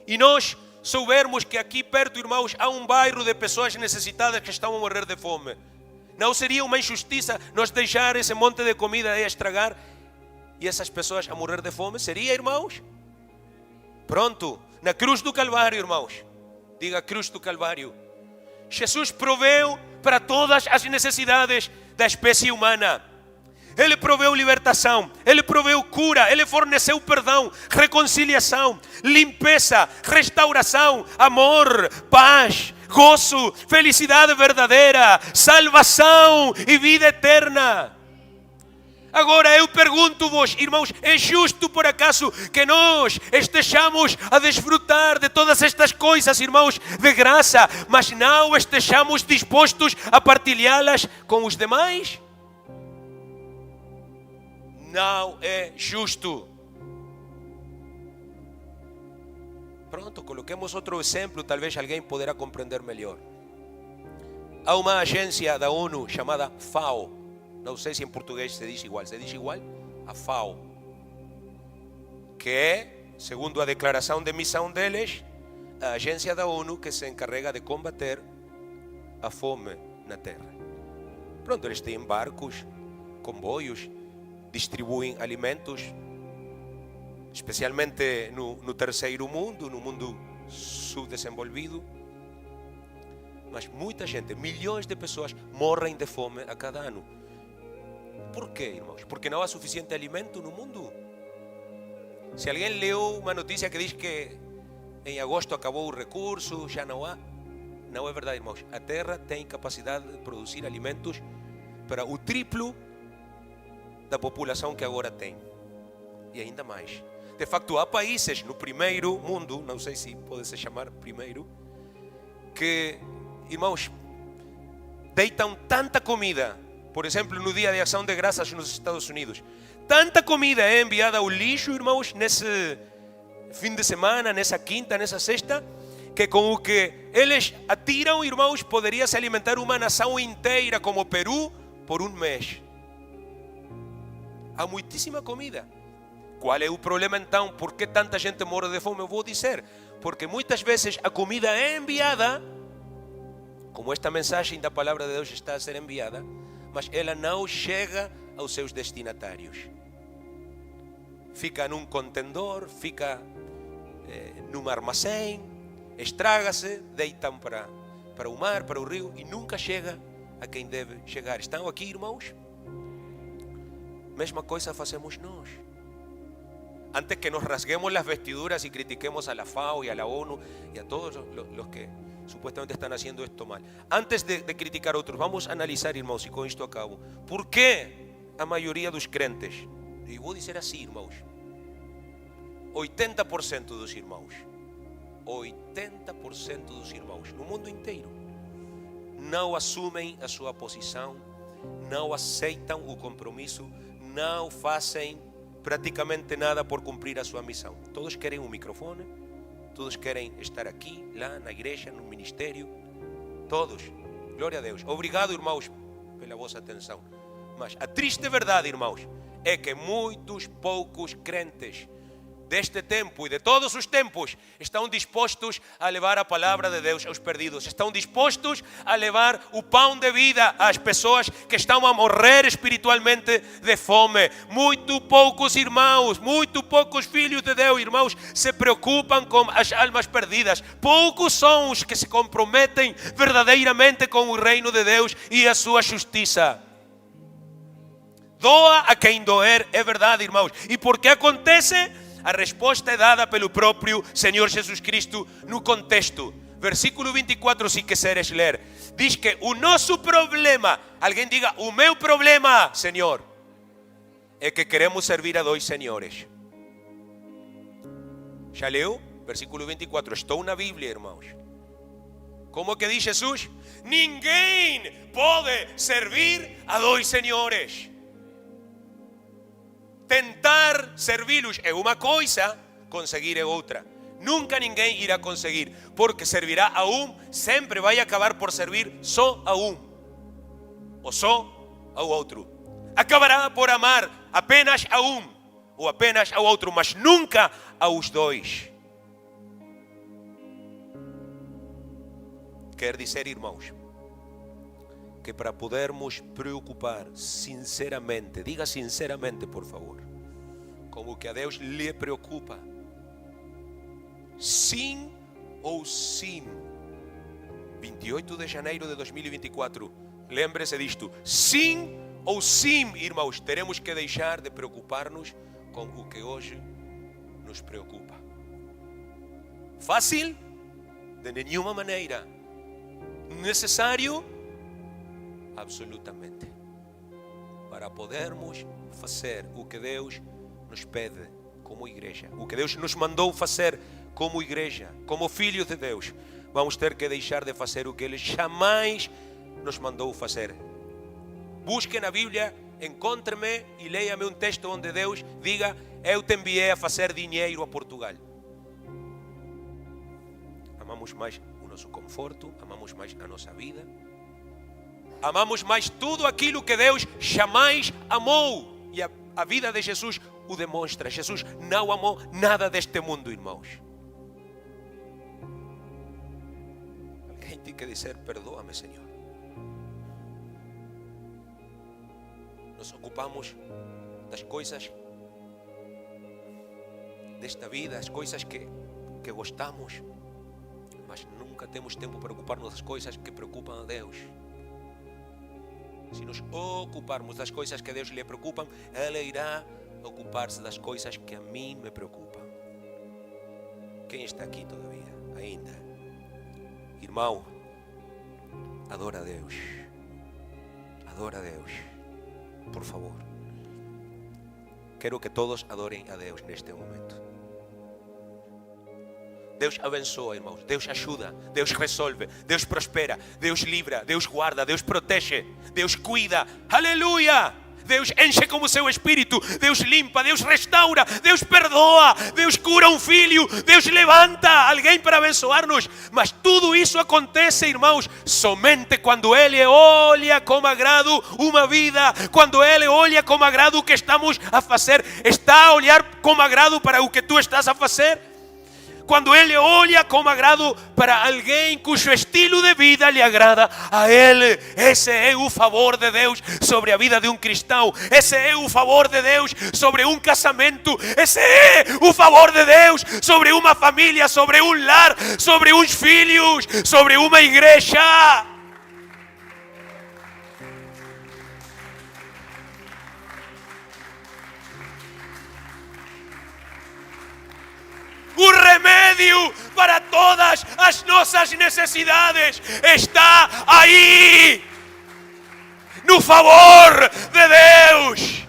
E nós soubermos que aqui perto, irmãos, há um bairro de pessoas necessitadas que estão a morrer de fome. Não seria uma injustiça nós deixar esse monte de comida aí a estragar e essas pessoas a morrer de fome? Seria, irmãos? Pronto, na cruz do Calvário, irmãos. Diga cruz do Calvário. Jesus proveu para todas as necessidades da espécie humana. Ele proveu libertação, Ele proveu cura, Ele forneceu perdão, reconciliação, limpeza, restauração, amor, paz, gozo, felicidade verdadeira, salvação e vida eterna. Agora eu pergunto-vos, irmãos, é justo por acaso que nós estejamos a desfrutar de todas estas coisas, irmãos, de graça, mas não estejamos dispostos a partilhá-las com os demais? Não é justo. Pronto, coloquemos outro exemplo, talvez alguém poderá compreender melhor. Há uma agência da ONU chamada FAO. Não sei se em português se diz igual. Se diz igual? A FAO. Que é, segundo a declaração de missão deles, a agência da ONU que se encarrega de combater a fome na Terra. Pronto, eles têm barcos, comboios, distribuem alimentos, especialmente no terceiro mundo, no mundo subdesenvolvido. Mas muita gente, milhões de pessoas morrem de fome a cada ano. Por quê, irmãos? Porque não há suficiente alimento no mundo. Se alguém leu uma notícia que diz que em agosto acabou o recurso, já não há. Não é verdade, irmãos. A terra tem capacidade de produzir alimentos para o triplo da população que agora tem. E ainda mais. De facto, há países no primeiro mundo, não sei se pode se chamar primeiro, que, irmãos, deitam tanta comida, por exemplo, no dia de ação de graças nos Estados Unidos, tanta comida é enviada ao lixo, irmãos, nesse fim de semana, nessa quinta, nessa sexta, que com o que eles atiram, irmãos, poderia se alimentar uma nação inteira como Peru por um mês. Há muitíssima comida. Qual é o problema então? Por que tanta gente morre de fome? Eu vou dizer, porque muitas vezes a comida é enviada, como esta mensagem da palavra de Deus está a ser enviada, mas ela não chega aos seus destinatários. Fica num contendor, fica num armazém, estraga-se, deitam para o mar, para o rio e nunca chega a quem deve chegar. Estão aqui, irmãos? Mesma coisa fazemos nós. Antes que nos rasguemos las vestiduras y critiquemos a la FAO y a la ONU y a todos los que supuestamente están haciendo esto mal. Antes de criticar a otros, vamos a analisar, irmãos, e com isto acabo. Por que a maioria dos crentes, e vou dizer assim, irmãos, 80% dos irmãos, 80% dos irmãos no mundo inteiro não assumem a sua posição, não aceitam o compromisso, não fazem praticamente nada por cumprir a sua missão. Todos querem um microfone, todos querem estar aqui, lá na igreja, no ministério, todos. Glória a Deus. Obrigado, irmãos, pela vossa atenção. Mas a triste verdade, irmãos, é que muitos poucos crentes deste tempo e de todos os tempos estão dispostos a levar a palavra de Deus aos perdidos, estão dispostos a levar o pão de vida às pessoas que estão a morrer espiritualmente de fome. Muito poucos irmãos, muito poucos filhos de Deus, irmãos, se preocupam com as almas perdidas. Poucos são os que se comprometem verdadeiramente com o reino de Deus e a sua justiça. Doa a quem doer, é verdade, irmãos. E por que acontece? A resposta é dada pelo próprio Senhor Jesus Cristo no contexto. Versículo 24, se quiseres ler. Diz que o nosso problema, alguém diga, o meu problema, Senhor, é que queremos servir a dois senhores. Já leu? Versículo 24, estou na Bíblia, irmãos. Como que diz Jesus? Ninguém pode servir a dois senhores. Tentar servi-los é uma coisa, conseguir é outra. Nunca ninguém irá conseguir, porque servirá a um, sempre vai acabar por servir só a um, ou só ao outro. Acabará por amar apenas a um, ou apenas ao outro, mas nunca aos dois. Quer dizer, irmãos, que para podermos preocupar sinceramente, diga sinceramente, por favor, como que a Deus lhe preocupa, sim ou sim, 28 de janeiro de 2024, lembre-se disto, sim ou sim, irmãos, teremos que deixar de preocupar-nos com o que hoje nos preocupa. Fácil? De nenhuma maneira. Necessário? Absolutamente. Para podermos fazer o que Deus nos pede como igreja, o que Deus nos mandou fazer como igreja, como filhos de Deus, vamos ter que deixar de fazer o que Ele jamais nos mandou fazer. Busque na Bíblia, encontre-me e leia-me um texto onde Deus diga, eu te enviei a fazer dinheiro a Portugal. Amamos mais o nosso conforto, amamos mais a nossa vida, amamos mais tudo aquilo que Deus jamais amou. E a vida de Jesus o demonstra. Jesus não amou nada deste mundo, irmãos. Alguém tem que dizer, perdoa-me, Senhor. Nos ocupamos das coisas desta vida, as coisas que gostamos, mas nunca temos tempo para ocupar-nos das coisas que preocupam a Deus. Se nos ocuparmos das coisas que a Deus lhe preocupam, Ele irá ocupar-se das coisas que a mim me preocupam. Quem está aqui todavia, ainda? Irmão, adora a Deus. Adora a Deus, por favor. Quero que todos adorem a Deus neste momento. Deus abençoa, irmãos. Deus ajuda, Deus resolve, Deus prospera, Deus livra, Deus guarda, Deus protege, Deus cuida. Aleluia! Deus enche com o seu Espírito, Deus limpa, Deus restaura, Deus perdoa, Deus cura um filho, Deus levanta alguém para abençoar-nos. Mas tudo isso acontece, irmãos, somente quando Ele olha com agrado uma vida, quando Ele olha com agrado o que estamos a fazer. Está a olhar com agrado para o que tu estás a fazer? Quando Ele olha com agrado para alguém cujo estilo de vida lhe agrada a Ele, esse é o favor de Deus sobre a vida de um cristão. Esse é o favor de Deus sobre um casamento. Esse é o favor de Deus sobre uma família, sobre um lar, sobre uns filhos, sobre uma igreja. O remédio para todas as nossas necessidades está aí, no favor de Deus.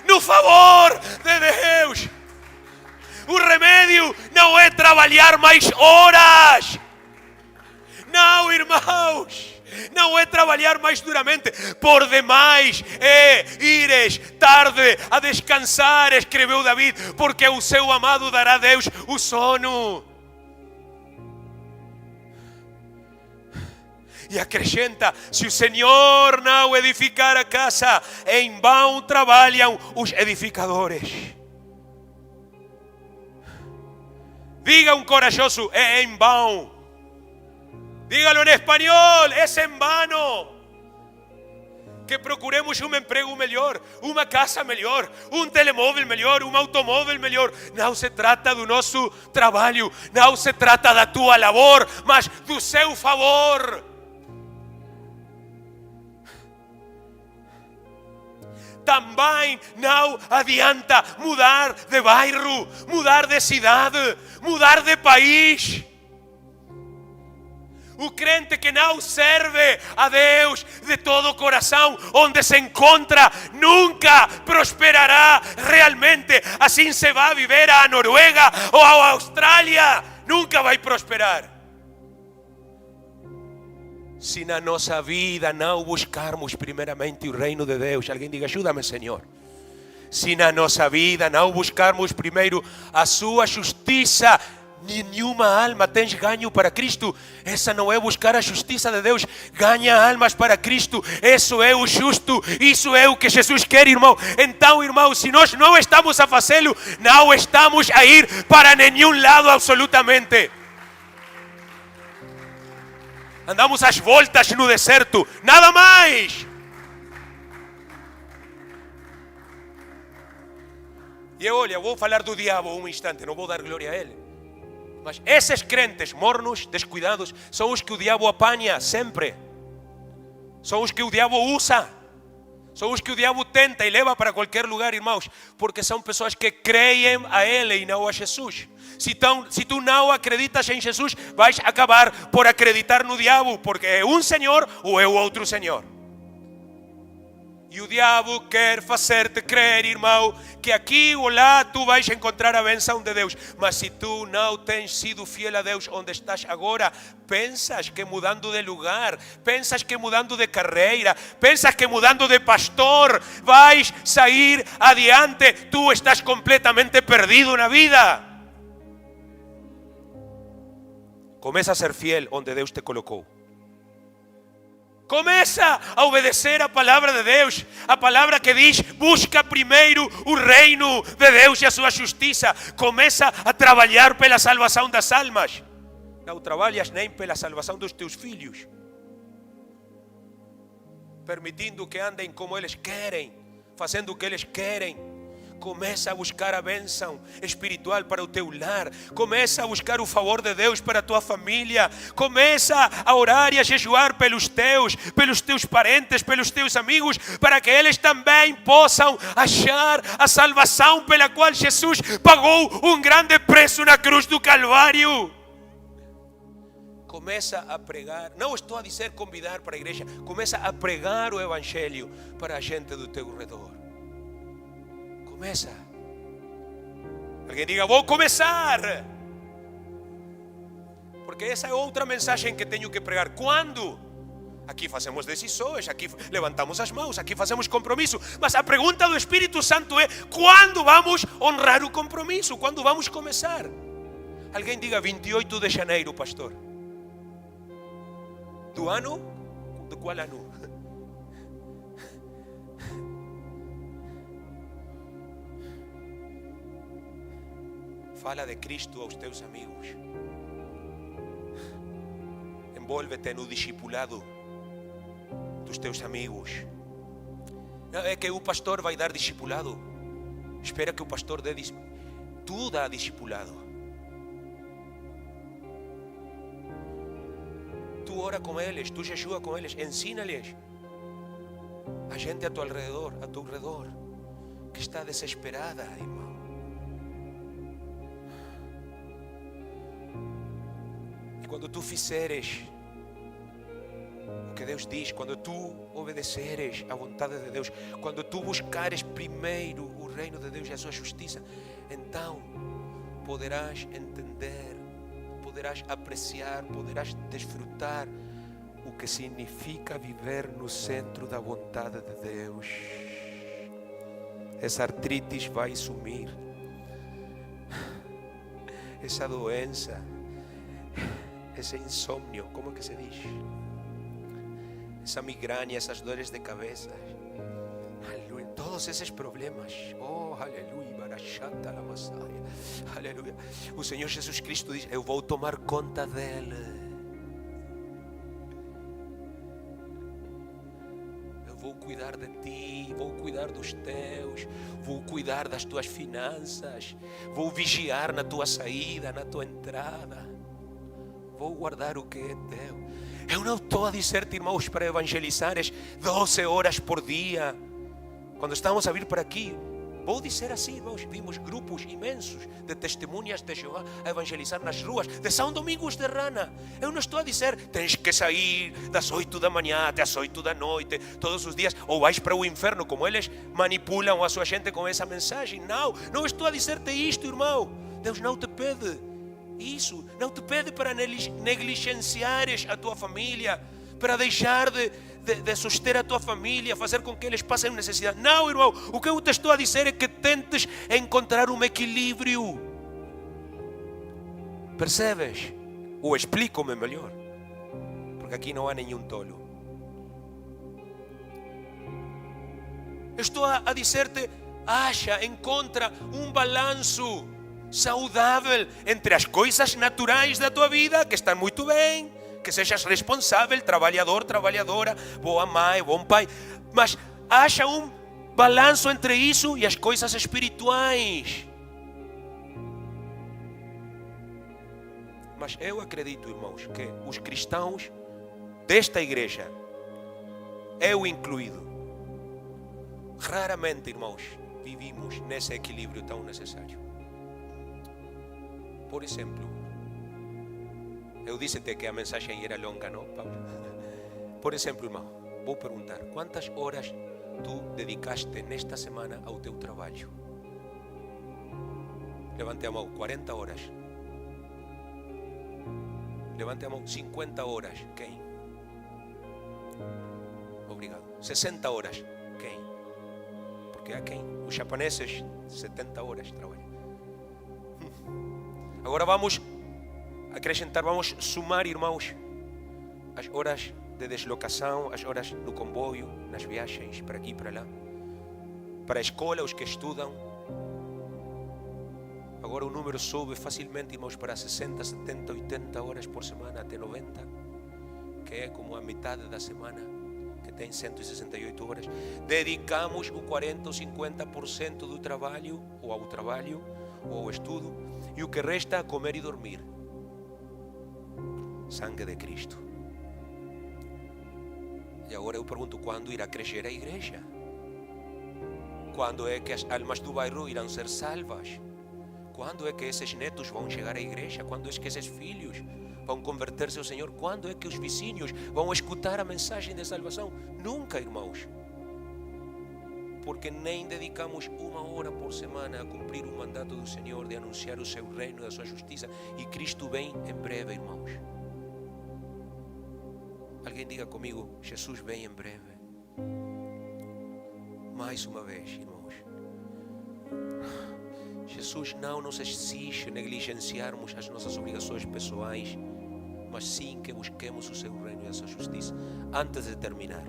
No favor de Deus. O remédio não é trabalhar mais horas. Não, irmãos. Não é trabalhar mais duramente, por demais é ires tarde a descansar, escreveu David, porque o seu amado dará a Deus o sono. E acrescenta: se o Senhor não edificar a casa, em vão trabalham os edificadores. Diga um corajoso: é em vão. Dígalo en español, es en vano. Que procuremos um emprego melhor, uma casa melhor, um telemóvel melhor, um automóvel melhor. Não se trata do nosso trabalho, não se trata da tua labor, mas do seu favor. Também não adianta mudar de bairro, mudar de cidade, mudar de país. O crente que não serve a Deus de todo o coração, onde se encontra, nunca prosperará realmente. Assim se vai viver à Noruega ou à Austrália, nunca vai prosperar. Se na nossa vida não buscarmos primeiramente o reino de Deus, alguém diga: ajuda-me, Senhor. Se na nossa vida não buscarmos primeiro a sua justiça, nenhuma alma tem ganho para Cristo. Essa não é buscar a justiça de Deus. Ganha almas para Cristo. Isso é o justo. Isso é o que Jesus quer, irmão. Então, irmão, se nós não estamos a fazê-lo, não estamos a ir para nenhum lado absolutamente. Andamos às voltas no deserto. Nada mais. E olha, vou falar do diabo um instante. Não vou dar glória a ele. Mas esses crentes mornos, descuidados, são os que o diabo apanha sempre. São os que o diabo usa. São os que o diabo tenta e leva para qualquer lugar, irmãos. Porque são pessoas que creem a Ele e não a Jesus. Se tu não acreditas em Jesus, vais acabar por acreditar no diabo. Porque é um Senhor ou é o outro Senhor. E o diabo quer fazer-te crer, irmão, que aqui ou lá tu vais encontrar a benção de Deus. Mas se tu não tens sido fiel a Deus onde estás agora, pensas que mudando de lugar, pensas que mudando de carreira, pensas que mudando de pastor vais sair adiante. Tu estás completamente perdido na vida. Começa a ser fiel onde Deus te colocou. Começa a obedecer a palavra de Deus, a palavra que diz: busca primeiro o reino de Deus e a sua justiça. Começa a trabalhar pela salvação das almas. Não trabalhas nem pela salvação dos teus filhos, permitindo que andem como eles querem, fazendo o que eles querem, Começa a buscar a bênção espiritual para o teu lar. Começa a buscar o favor de Deus para a tua família. Começa a orar e a jejuar pelos teus parentes, pelos teus amigos, para que eles também possam achar a salvação pela qual Jesus pagou um grande preço na cruz do Calvário. Começa a pregar, não estou a dizer convidar para a igreja, começa a pregar o evangelho para a gente do teu redor. Começa. Alguém diga, vou começar. Porque essa é outra mensagem que tenho que pregar. Quando? Aqui fazemos decisões, aqui levantamos as mãos, aqui fazemos compromisso. Mas a pergunta do Espírito Santo é: quando vamos honrar o compromisso? Quando vamos começar? Alguém diga 28 de janeiro, pastor. Do ano? Do qual ano? Fala de Cristo aos teus amigos. Envolve-te no discipulado dos teus amigos. Não é que o pastor vai dar discipulado. Espera que o pastor dê discipulado. Tu dá discipulado. Tu ora com eles, tu jejua com eles, ensina-lhes. A gente a teu redor, que está desesperada, irmão. E quando tu fizeres o que Deus diz, quando tu obedeceres à vontade de Deus, quando tu buscares primeiro o reino de Deus e a sua justiça, então poderás entender, poderás apreciar, poderás desfrutar o que significa viver no centro da vontade de Deus. Essa artrite vai sumir, essa doença, esse insônio, como que se diz? Essa migraña, essas dores de cabeça, aleluia, todos esses problemas, oh aleluia, barachata la Messiah, aleluia. O Senhor Jesus Cristo diz: eu vou tomar conta dele. Eu vou cuidar de ti, vou cuidar dos teus, vou cuidar das tuas finanças, vou vigiar na tua saída, na tua entrada, vou guardar o que é teu. Eu não estou a dizer-te, irmãos, para evangelizares 12 horas por dia. Quando estamos a vir para aqui, vou dizer assim, irmãos, vimos grupos imensos de testemunhas de Jeová a evangelizar nas ruas de São Domingos de Rana. Eu não estou a dizer, tens que sair das 8 da manhã até as 8 da noite, todos os dias, ou vais para o inferno, como eles manipulam a sua gente com essa mensagem. Não estou a dizer-te isto, irmão. Deus não te pede isso, não te pede para negligenciares a tua família, para deixar de suster a tua família, fazer com que eles passem necessidade. Não, irmão, o que eu te estou a dizer é que tentes encontrar um equilíbrio. Percebes? Ou explico-me melhor, porque aqui não há nenhum tolo. Eu estou a dizer-te, encontra um balanço saudável entre as coisas naturais da tua vida, que estão muito bem, que sejas responsável, trabalhador, trabalhadora, boa mãe, bom pai, mas acha um balanço entre isso e as coisas espirituais. Mas eu acredito, irmãos, que os cristãos desta igreja, eu incluído, raramente, irmãos, vivimos nesse equilíbrio tão necessário. Por exemplo, eu disse-te que a mensagem era longa, não, Paulo? Por exemplo, irmão, vou perguntar: quantas horas tu dedicaste nesta semana ao teu trabalho? Levante a mão. 40 horas. Levante a mão. 50 horas. Quem? Obrigado. 60 horas. Quem? Porque há quem? Os japoneses 70 horas trabalham. Agora vamos acrescentar, vamos somar, irmãos, as horas de deslocação, as horas no comboio, nas viagens para aqui e para lá, para a escola, os que estudam. Agora o número sobe facilmente, irmãos, para 60, 70, 80 horas por semana, até 90, que é como a metade da semana que que tem 168 horas, dedicamos o 40 ou 50% do trabalho, ou ao trabalho, ou ao estudo, e o que resta a comer e dormir. Sangue de Cristo. E agora eu pergunto, quando irá crescer a igreja? Quando é que as almas do bairro irão ser salvas? Quando é que esses netos vão chegar à igreja? Quando é que esses filhos vão converter-se ao Senhor? Quando é que os vizinhos vão escutar a mensagem de salvação? Nunca, irmãos. Porque nem dedicamos 1 hora por semana a cumprir o mandato do Senhor de anunciar o seu reino e a sua justiça. E Cristo vem em breve, irmãos. Alguém diga comigo, Jesus vem em breve. Mais uma vez, irmãos. Jesus não nos exige negligenciarmos as nossas obrigações pessoais, mas sim que busquemos o seu reino e a sua justiça. Antes de terminar,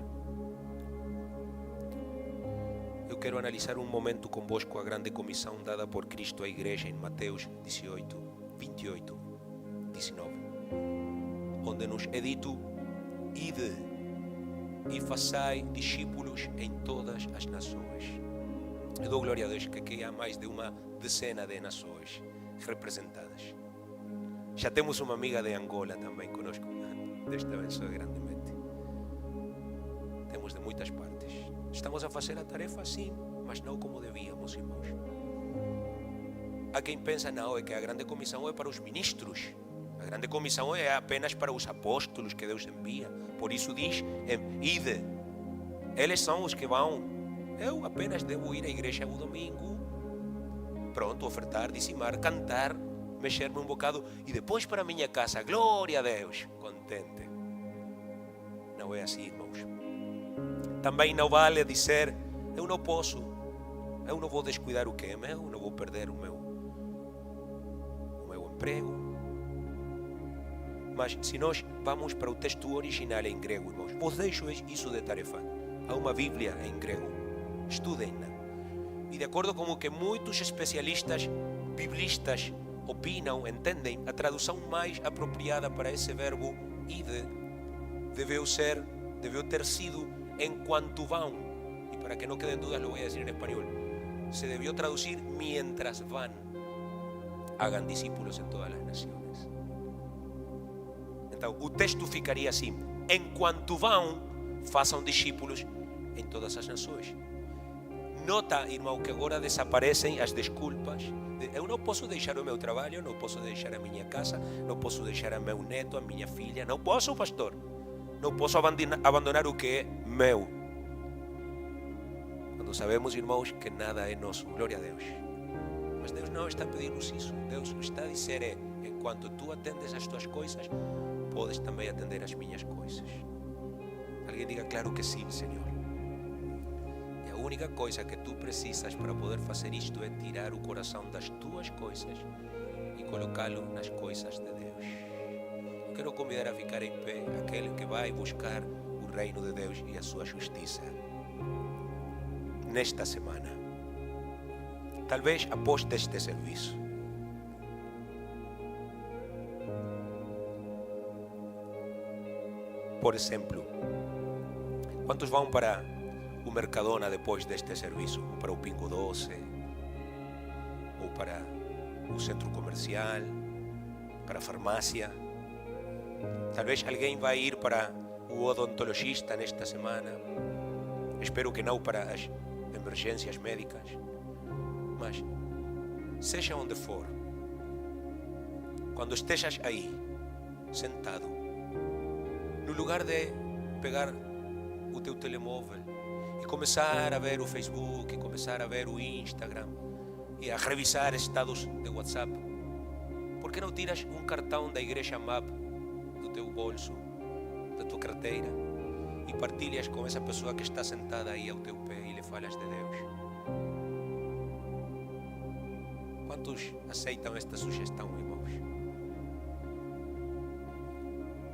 eu quero analisar um momento convosco a grande comissão dada por Cristo à igreja em Mateus 18, 28, 19, onde nos é dito: ide e façai discípulos em todas as nações. Eu dou glória a Deus que aqui há mais de uma decena de nações representadas. Já temos uma amiga de Angola também conosco. Deus te abençoe grandemente. Temos de muitas partes. Estamos a fazer a tarefa sim, mas não como devíamos, irmãos. Há quem pensa, não, é que a grande comissão é para os ministros. A grande comissão é apenas para os apóstolos que Deus envia. Por isso diz, ide. Eles são os que vão. Eu apenas devo ir à igreja o domingo, pronto, ofertar, dizimar, cantar, mexer-me um bocado e depois para a minha casa, glória a Deus, contente. Não é assim, irmãos. Também não vale dizer, eu não posso, eu não vou descuidar o que é meu, não vou perder o meu emprego. Mas se nós vamos para o texto original em grego, irmãos, vos deixo isso de tarefa. Há uma Bíblia em grego. Estudem-na. E de acordo com o que muitos especialistas biblistas opinam, entendem, a tradução mais apropriada para esse verbo ide deveu ter sido enquanto vão. E para que não queden dudas, lo voy a decir en español. Se debió traducir mientras van. Hagan discípulos en todas las naciones. Então, o texto ficaria assim: enquanto vão, façam discípulos em todas as nações. Nota, irmão, que agora desaparecem as desculpas. Eu não posso deixar o meu trabalho, não posso deixar a minha casa, não posso deixar a meu neto, a minha filha. Não posso, pastor. Não posso abandonar o que é meu. Quando sabemos, irmãos, que nada é nosso. Glória a Deus. Mas Deus não está a pedir-nos isso. Deus está a dizer, enquanto tu atendes as tuas coisas, podes também atender as minhas coisas. Alguém diga, claro que sim, Senhor. A única coisa que tu precisas para poder fazer isto é tirar o coração das tuas coisas e colocá-lo nas coisas de Deus. Eu quero convidar a ficar em pé aquele que vai buscar o reino de Deus e a sua justiça nesta semana, talvez após este serviço. Por exemplo, quantos vão para o Mercadona depois deste serviço, ou para o Pingo Doce, ou para o centro comercial, para a farmácia? Talvez alguém vai ir para o odontologista nesta semana. Espero que não para as emergências médicas, mas seja onde for, quando estejas aí, sentado, no lugar de pegar o teu telemóvel e começar a ver o Facebook, e começar a ver o Instagram, e a revisar estados de WhatsApp, por que não tiras um cartão da Igreja MAP do teu bolso, da tua carteira, e partilhas com essa pessoa que está sentada aí ao teu pé e lhe falas de Deus? Quantos aceitam esta sugestão, irmãos?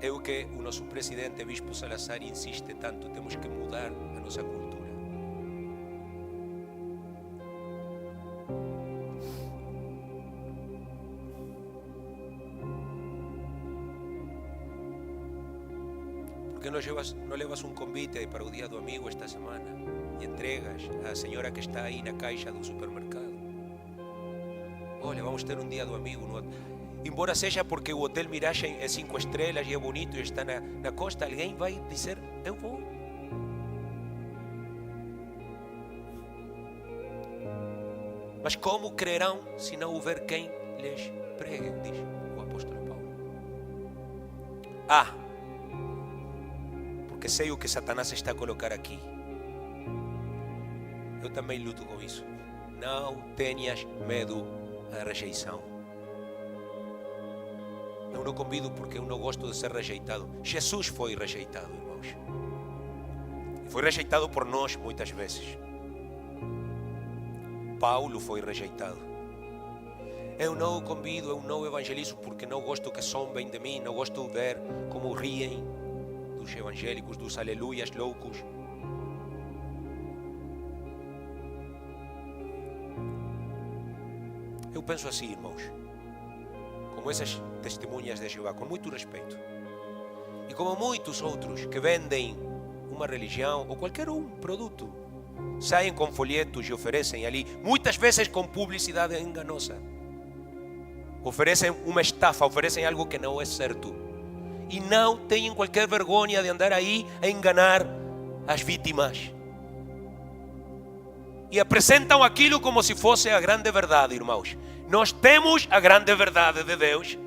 É o que o nosso presidente, Bispo Salazar, insiste tanto: temos que mudar a nossa cultura. Porque que não levas um convite aí para o dia do amigo esta semana e entregas à senhora que está aí na caixa do supermercado? Olha, vamos ter um dia do amigo. Embora seja porque o Hotel Mirage é 5 estrelas e é bonito e está na costa, alguém vai dizer, eu vou. Mas como crerão se não houver quem lhes pregue, diz o apóstolo Paulo. Porque sei o que Satanás está a colocar aqui. Eu também luto com isso. Não tenhas medo da rejeição. Eu não convido porque eu não gosto de ser rejeitado. Jesus foi rejeitado, irmãos. E foi rejeitado por nós muitas vezes. Paulo foi rejeitado. Eu não o convido, eu não evangelizo porque não gosto que zombem de mim, não gosto de ver como riem dos evangélicos, dos aleluias loucos. Eu penso assim, irmãos, como essas testemunhas de Jeová, com muito respeito. E como muitos outros que vendem uma religião ou qualquer produto, saem com folhetos e oferecem ali, muitas vezes com publicidade enganosa. Oferecem uma estafa, oferecem algo que não é certo. E não têm qualquer vergonha de andar aí a enganar as vítimas. E apresentam aquilo como se fosse a grande verdade, irmãos. Nós temos a grande verdade de Deus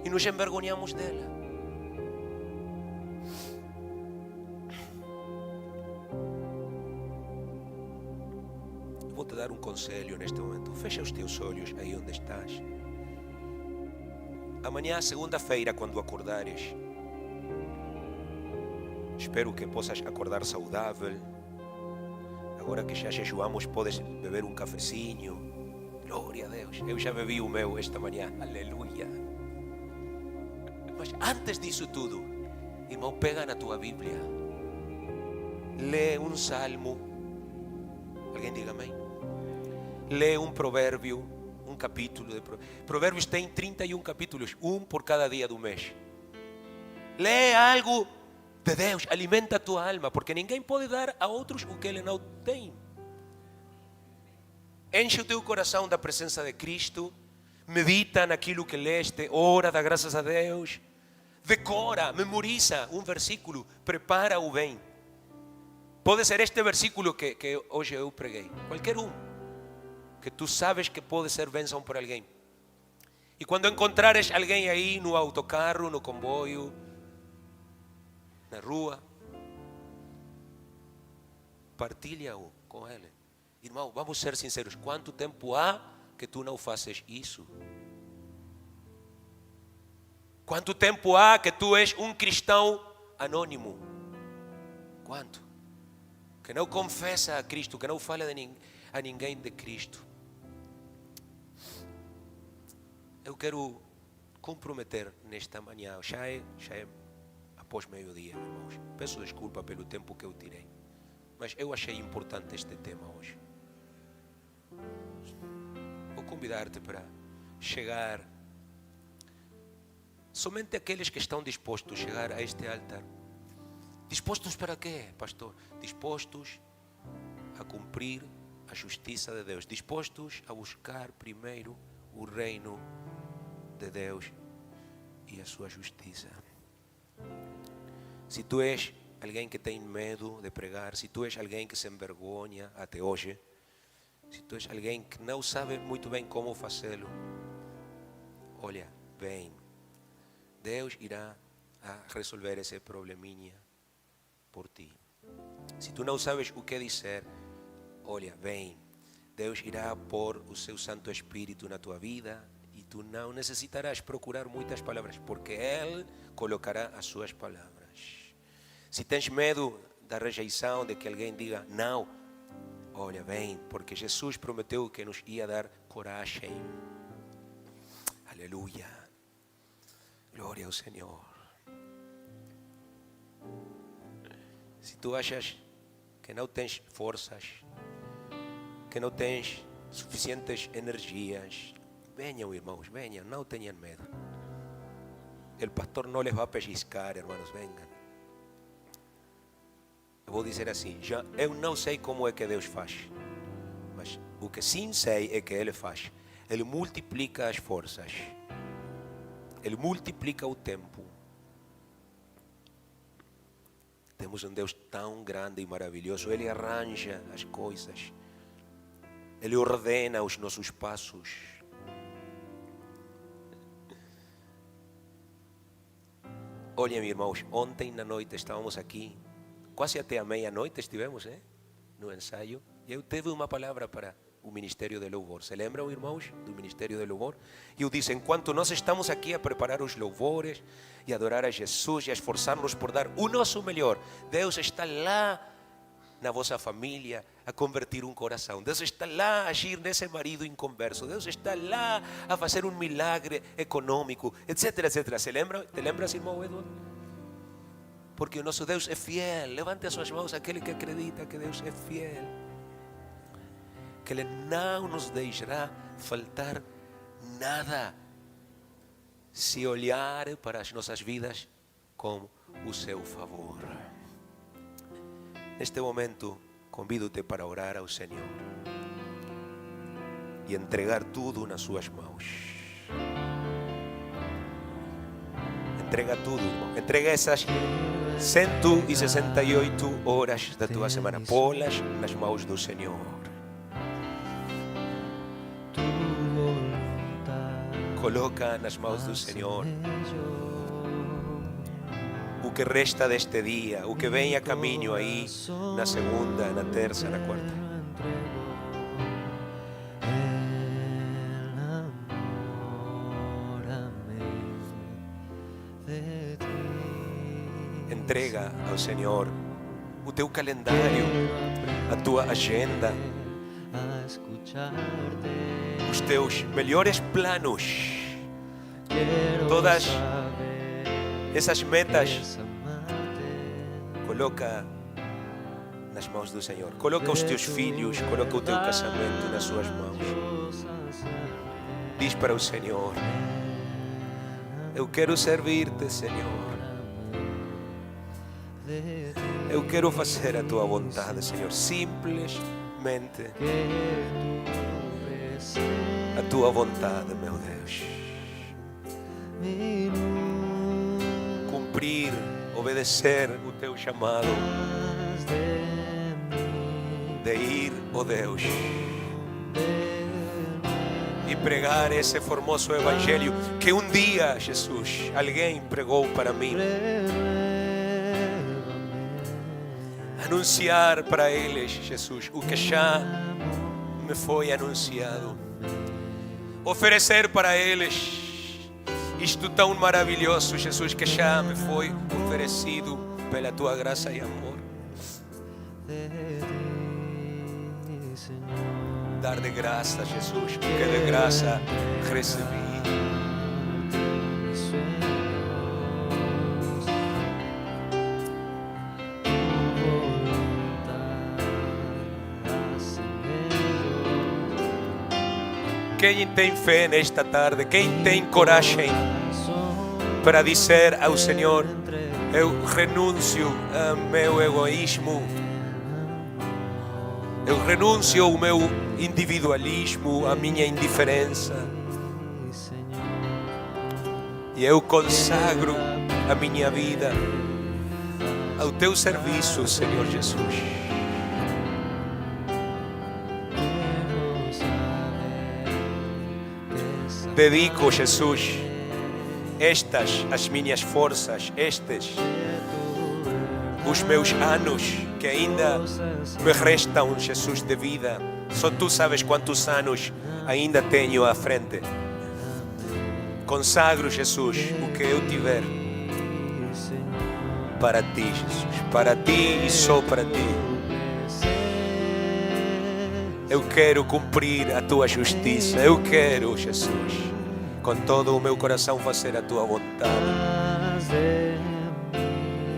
e nos envergonhamos dela. Vou te dar um conselho neste momento. Fecha os teus olhos aí onde estás. Amanhã, segunda-feira, quando acordares, espero que possas acordar saudável. Agora que já jejuamos, podes beber um cafezinho. Glória a Deus. Eu já bebi o meu esta manhã. Aleluia. Mas antes disso tudo, irmão, pega na tua Bíblia. Lê um salmo. Alguém diga amém? Lê um provérbio, um capítulo de Provérbios tem 31 capítulos, um por cada dia do mês. Lê algo de Deus, alimenta a tua alma, porque ninguém pode dar a outros o que ele não tem. Enche o teu coração da presença de Cristo, medita naquilo que leste, ora, dá graças a Deus, decora, memoriza um versículo, prepara-o bem. Pode ser este versículo que hoje eu preguei, qualquer um, que tu sabes que pode ser bênção para alguém. E quando encontrares alguém aí no autocarro, no comboio, na rua, partilha-o com ele. Irmão, vamos ser sinceros, quanto tempo há que tu não fazes isso? Quanto tempo há que tu és um cristão anônimo? Quanto? Que não confessa a Cristo, que não fala a ninguém de Cristo. Eu quero comprometer nesta manhã, já é após meio-dia, irmãos. Peço desculpa pelo tempo que eu tirei, mas eu achei importante este tema hoje. Vou convidar-te para chegar, somente aqueles que estão dispostos a chegar a este altar. Dispostos para quê, pastor? Dispostos a cumprir a justiça de Deus, dispostos a buscar primeiro o reino de Deus e a sua justiça. Se tu és alguém que tem medo de pregar, se tu és alguém que se envergonha até hoje, se tu és alguém que não sabe muito bem como fazê-lo, olha, vem. Deus irá a resolver esse probleminha por ti. Se tu não sabes o que dizer, olha, vem. Deus irá pôr o seu Santo Espírito na tua vida e tu não necessitarás procurar muitas palavras, porque Ele colocará as suas palavras. Se tens medo da rejeição, de que alguém diga não, olha, vem, porque Jesus prometeu que nos ia dar coragem. Aleluia. Glória ao Senhor. Se tu achas que não tens forças, que não tens suficientes energias, venham, irmãos, venham, não tenham medo. O pastor não les va a pellizcar, hermanos, vengan. eu vou dizer assim, eu não sei como é que Deus faz, mas o que sim sei é que Ele faz. Ele multiplica as forças, Ele multiplica o tempo. Temos um Deus tão grande e maravilhoso. Ele arranja as coisas, Ele ordena os nossos passos. Olhem, irmãos, ontem na noite estávamos aqui, quase até a meia-noite estivemos, no ensaio, e eu tive uma palavra para o Ministério de Louvor. Se lembram, irmãos, do Ministério de Louvor? E eu disse, enquanto nós estamos aqui a preparar os louvores e adorar a Jesus e a esforçar-nos por dar o nosso melhor, Deus está lá na vossa família a convertir um coração. Deus está lá a agir nesse marido inconverso. Deus está lá a fazer um milagre econômico, etc, etc. Se lembra? Te lembras, irmão Edward? Porque o nosso Deus é fiel. Levante as suas mãos aquele que acredita que Deus é fiel, que Ele não nos deixará faltar nada se olhar para as nossas vidas com o seu favor. Neste momento, convido-te para orar ao Senhor e entregar tudo nas suas mãos. Entrega tudo, irmão. Entrega essas 168 horas da tua semana. Pô-las nas mãos do Senhor. Coloca nas mãos do Senhor o que resta deste dia, o que vem a caminho aí na segunda, na terça, na quarta. Entrega ao Senhor o teu calendário, a tua agenda, os teus melhores planos, todas essas metas. Coloca nas mãos do Senhor. Coloca os teus filhos, coloca o teu casamento nas suas mãos. Diz para o Senhor, eu quero servir-te, Senhor. Eu quero fazer a tua vontade, Senhor. Simplesmente a tua vontade, meu Deus. Cumprir, obedecer o teu chamado de ir, ó Deus, e pregar esse formoso evangelho que um dia, Jesus, alguém pregou para mim. Anunciar para eles, Jesus, o que já me foi anunciado. Oferecer para eles isto tão maravilhoso, Jesus, que já me foi oferecido pela tua graça e amor. Dar de graça, Jesus, o que de graça recebi. Quem tem fé nesta tarde, quem tem coragem para dizer ao Senhor, eu renuncio ao meu egoísmo, eu renuncio ao meu individualismo, à minha indiferença, e eu consagro a minha vida ao teu serviço, Senhor Jesus. Dedico, Jesus, estas as minhas forças, estes os meus anos que ainda me restam, Jesus, de vida. Só tu sabes quantos anos ainda tenho à frente. Consagro, Jesus, o que eu tiver para ti, Jesus, para ti e só para ti. Eu quero cumprir a tua justiça. Eu quero, Jesus, com todo o meu coração fazer a tua vontade.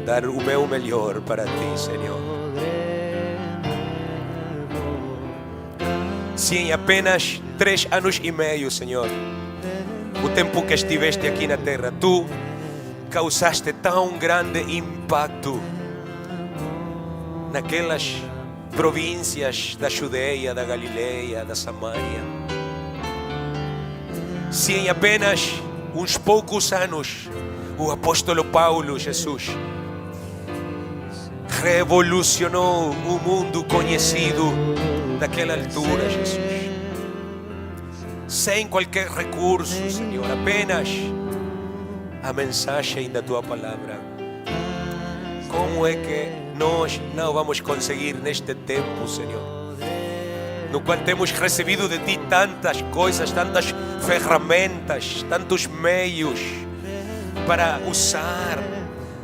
Dar o meu melhor para ti, Senhor. Se em apenas 3 anos e meio, Senhor, o tempo que estiveste aqui na terra, tu causaste tão grande impacto naquelas províncias da Judeia, da Galileia, da Samaria. Se em apenas uns poucos anos o apóstolo Paulo, Jesus, revolucionou o mundo conhecido daquela altura, Jesus, sem qualquer recurso, Senhor, apenas a mensagem da Tua palavra. Como é que nós não vamos conseguir neste tempo, Senhor, no qual temos recebido de Ti tantas coisas, tantas ferramentas, tantos meios para usar,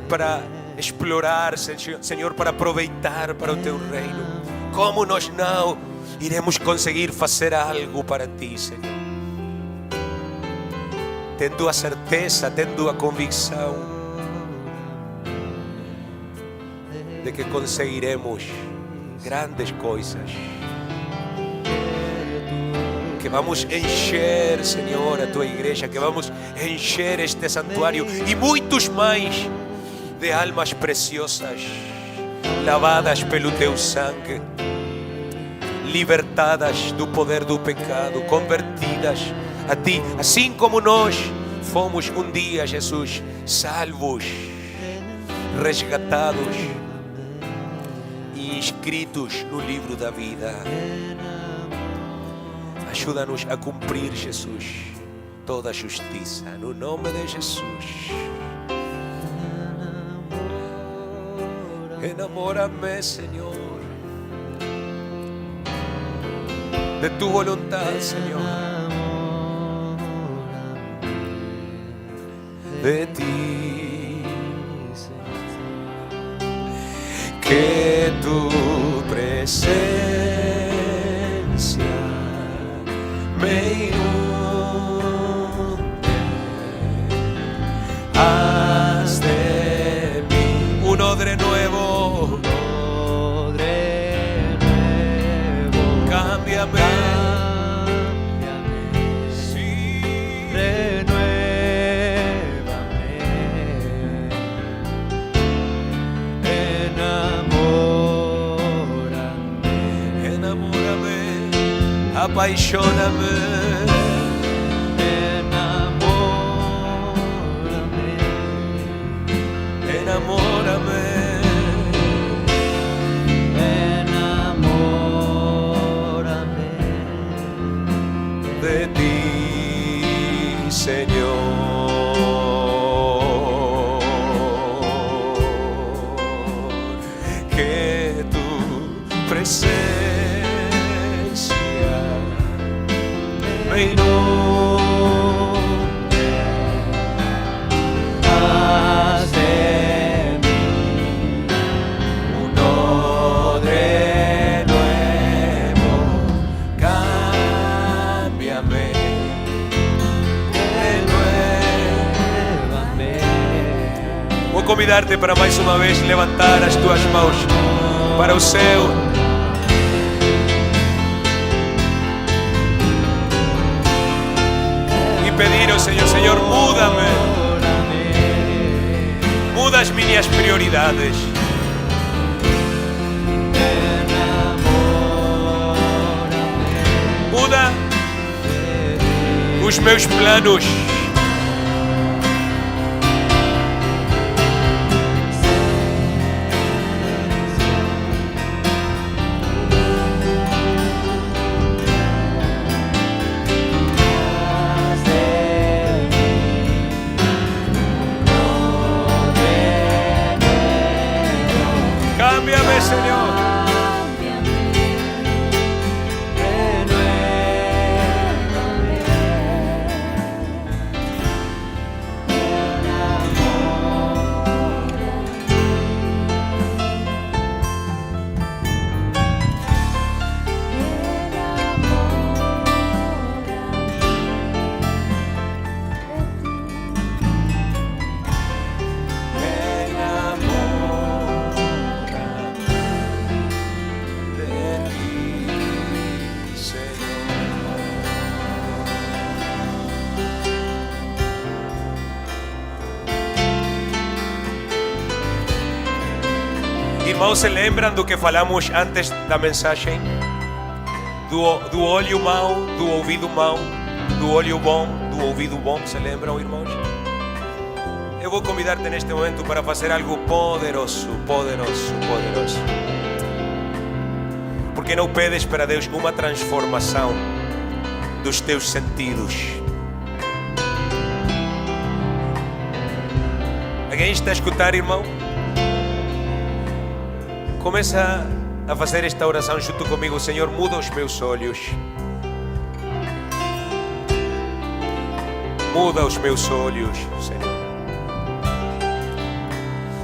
para explorar, Senhor, para aproveitar para o Teu reino? Como nós não iremos conseguir fazer algo para Ti, Senhor? Tendo a certeza, tendo a convicção de que conseguiremos grandes coisas, que vamos encher, Senhor, a Tua igreja, que vamos encher este santuário e muitos mais de almas preciosas, lavadas pelo Teu sangue, libertadas do poder do pecado, convertidas a Ti, assim como nós fomos um dia, Jesus, salvos, resgatados e inscritos no livro da vida. Ajuda-nos a cumprir, Jesus, toda a justiça, no nome de Jesus. Enamórame, Senhor, de Tu voluntad, Senhor, de Ti, que Tu presencia me inunde, haz de mí un odre nuevo, cámbiame, sí, renuévame, enamórame, apaixóname, enamórame, de Ti, Señor, que Tu presencia me inunde, haz de mí un odre nuevo, cámbiame, renuévame. Vou convidar-te para mais uma vez levantar as tuas mãos para o céu e pedir ao Senhor: Senhor, muda-me, muda as minhas prioridades, muda os meus planos, cámbiame, Señor. irmãos se lembram do que falamos antes da mensagem? Do olho mau, do ouvido mau, do olho bom, do ouvido bom. Se lembram, irmãos? Eu vou convidar-te neste momento para fazer algo poderoso, poderoso, poderoso. Porque não pedes para Deus uma transformação dos teus sentidos? Alguém está a escutar, irmão? Começa a fazer esta oração junto comigo. Senhor, muda os meus olhos. Muda os meus olhos, Senhor.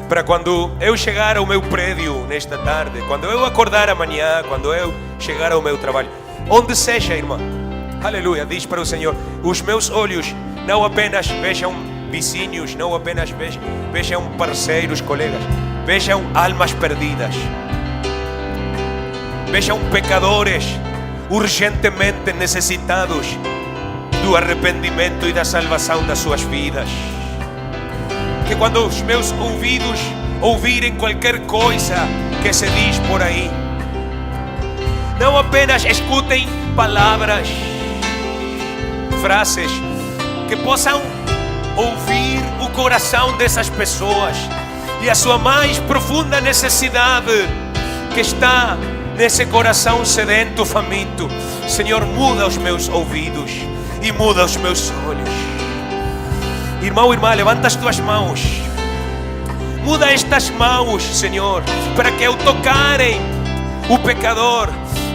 Para quando eu chegar ao meu prédio nesta tarde, quando eu acordar amanhã, quando eu chegar ao meu trabalho, onde seja, irmão, aleluia, diz para o Senhor: os meus olhos não apenas vejam vizinhos, não apenas vejam parceiros, colegas, vejam almas perdidas, vejam pecadores urgentemente necessitados do arrependimento e da salvação das suas vidas. Que quando os meus ouvidos ouvirem qualquer coisa que se diz por aí, não apenas escutem palavras, frases, que possam ouvir o coração dessas pessoas e a sua mais profunda necessidade que está nesse coração sedento, faminto. Senhor, muda os meus ouvidos e muda os meus olhos. Irmão, irmã, levanta as tuas mãos. Muda estas mãos, Senhor, para que ao tocarem o pecador,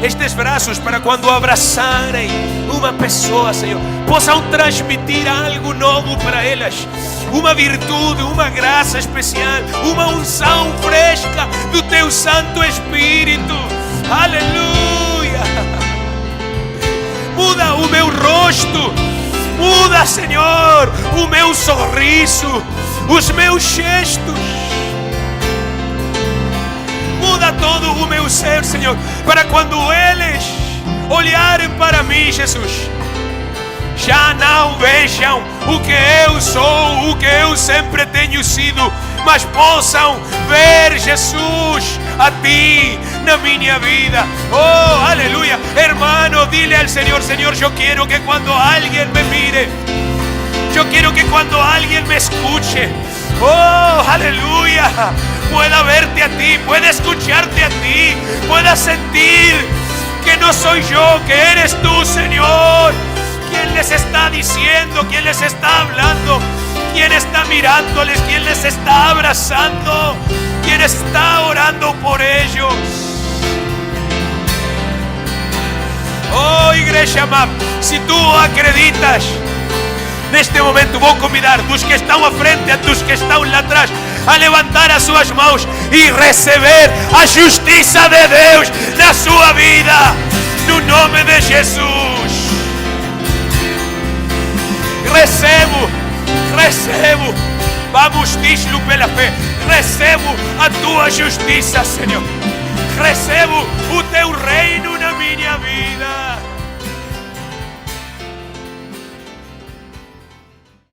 estes braços, para quando abraçarem uma pessoa, Senhor, possam transmitir algo novo para elas. Uma virtude, uma graça especial, uma unção fresca do Teu Santo Espírito. Aleluia! Muda o meu rosto. Muda, Senhor, o meu sorriso, os meus gestos. Muda todo o meu ser, Senhor, para quando eles olharem para mim, Jesus, já não vejam o que eu sou, o que eu sempre tenho sido, mas possam ver Jesus, a Ti, na minha vida. Oh, aleluia. Hermano, dile al Señor: Señor, yo quiero que cuando alguien me mire, yo quiero que cuando alguien me escuche, oh, aleluya, pueda verte a Ti, pueda escucharte a Ti, pueda sentir que no soy yo, que eres Tú, Señor, quien les está diciendo, quien les está hablando, quien está mirándoles, quien les está abrazando, quien está orando por ellos. Oh, igreja amada, se tu acreditas, neste momento vou convidar dos que estão à frente a dos que estão lá atrás a levantar as suas mãos e receber a justiça de Deus na sua vida, no nome de Jesus. Recebo, vamos, diz-lo pela fé, recebo a Tua justiça, Senhor, recebo o Teu reino.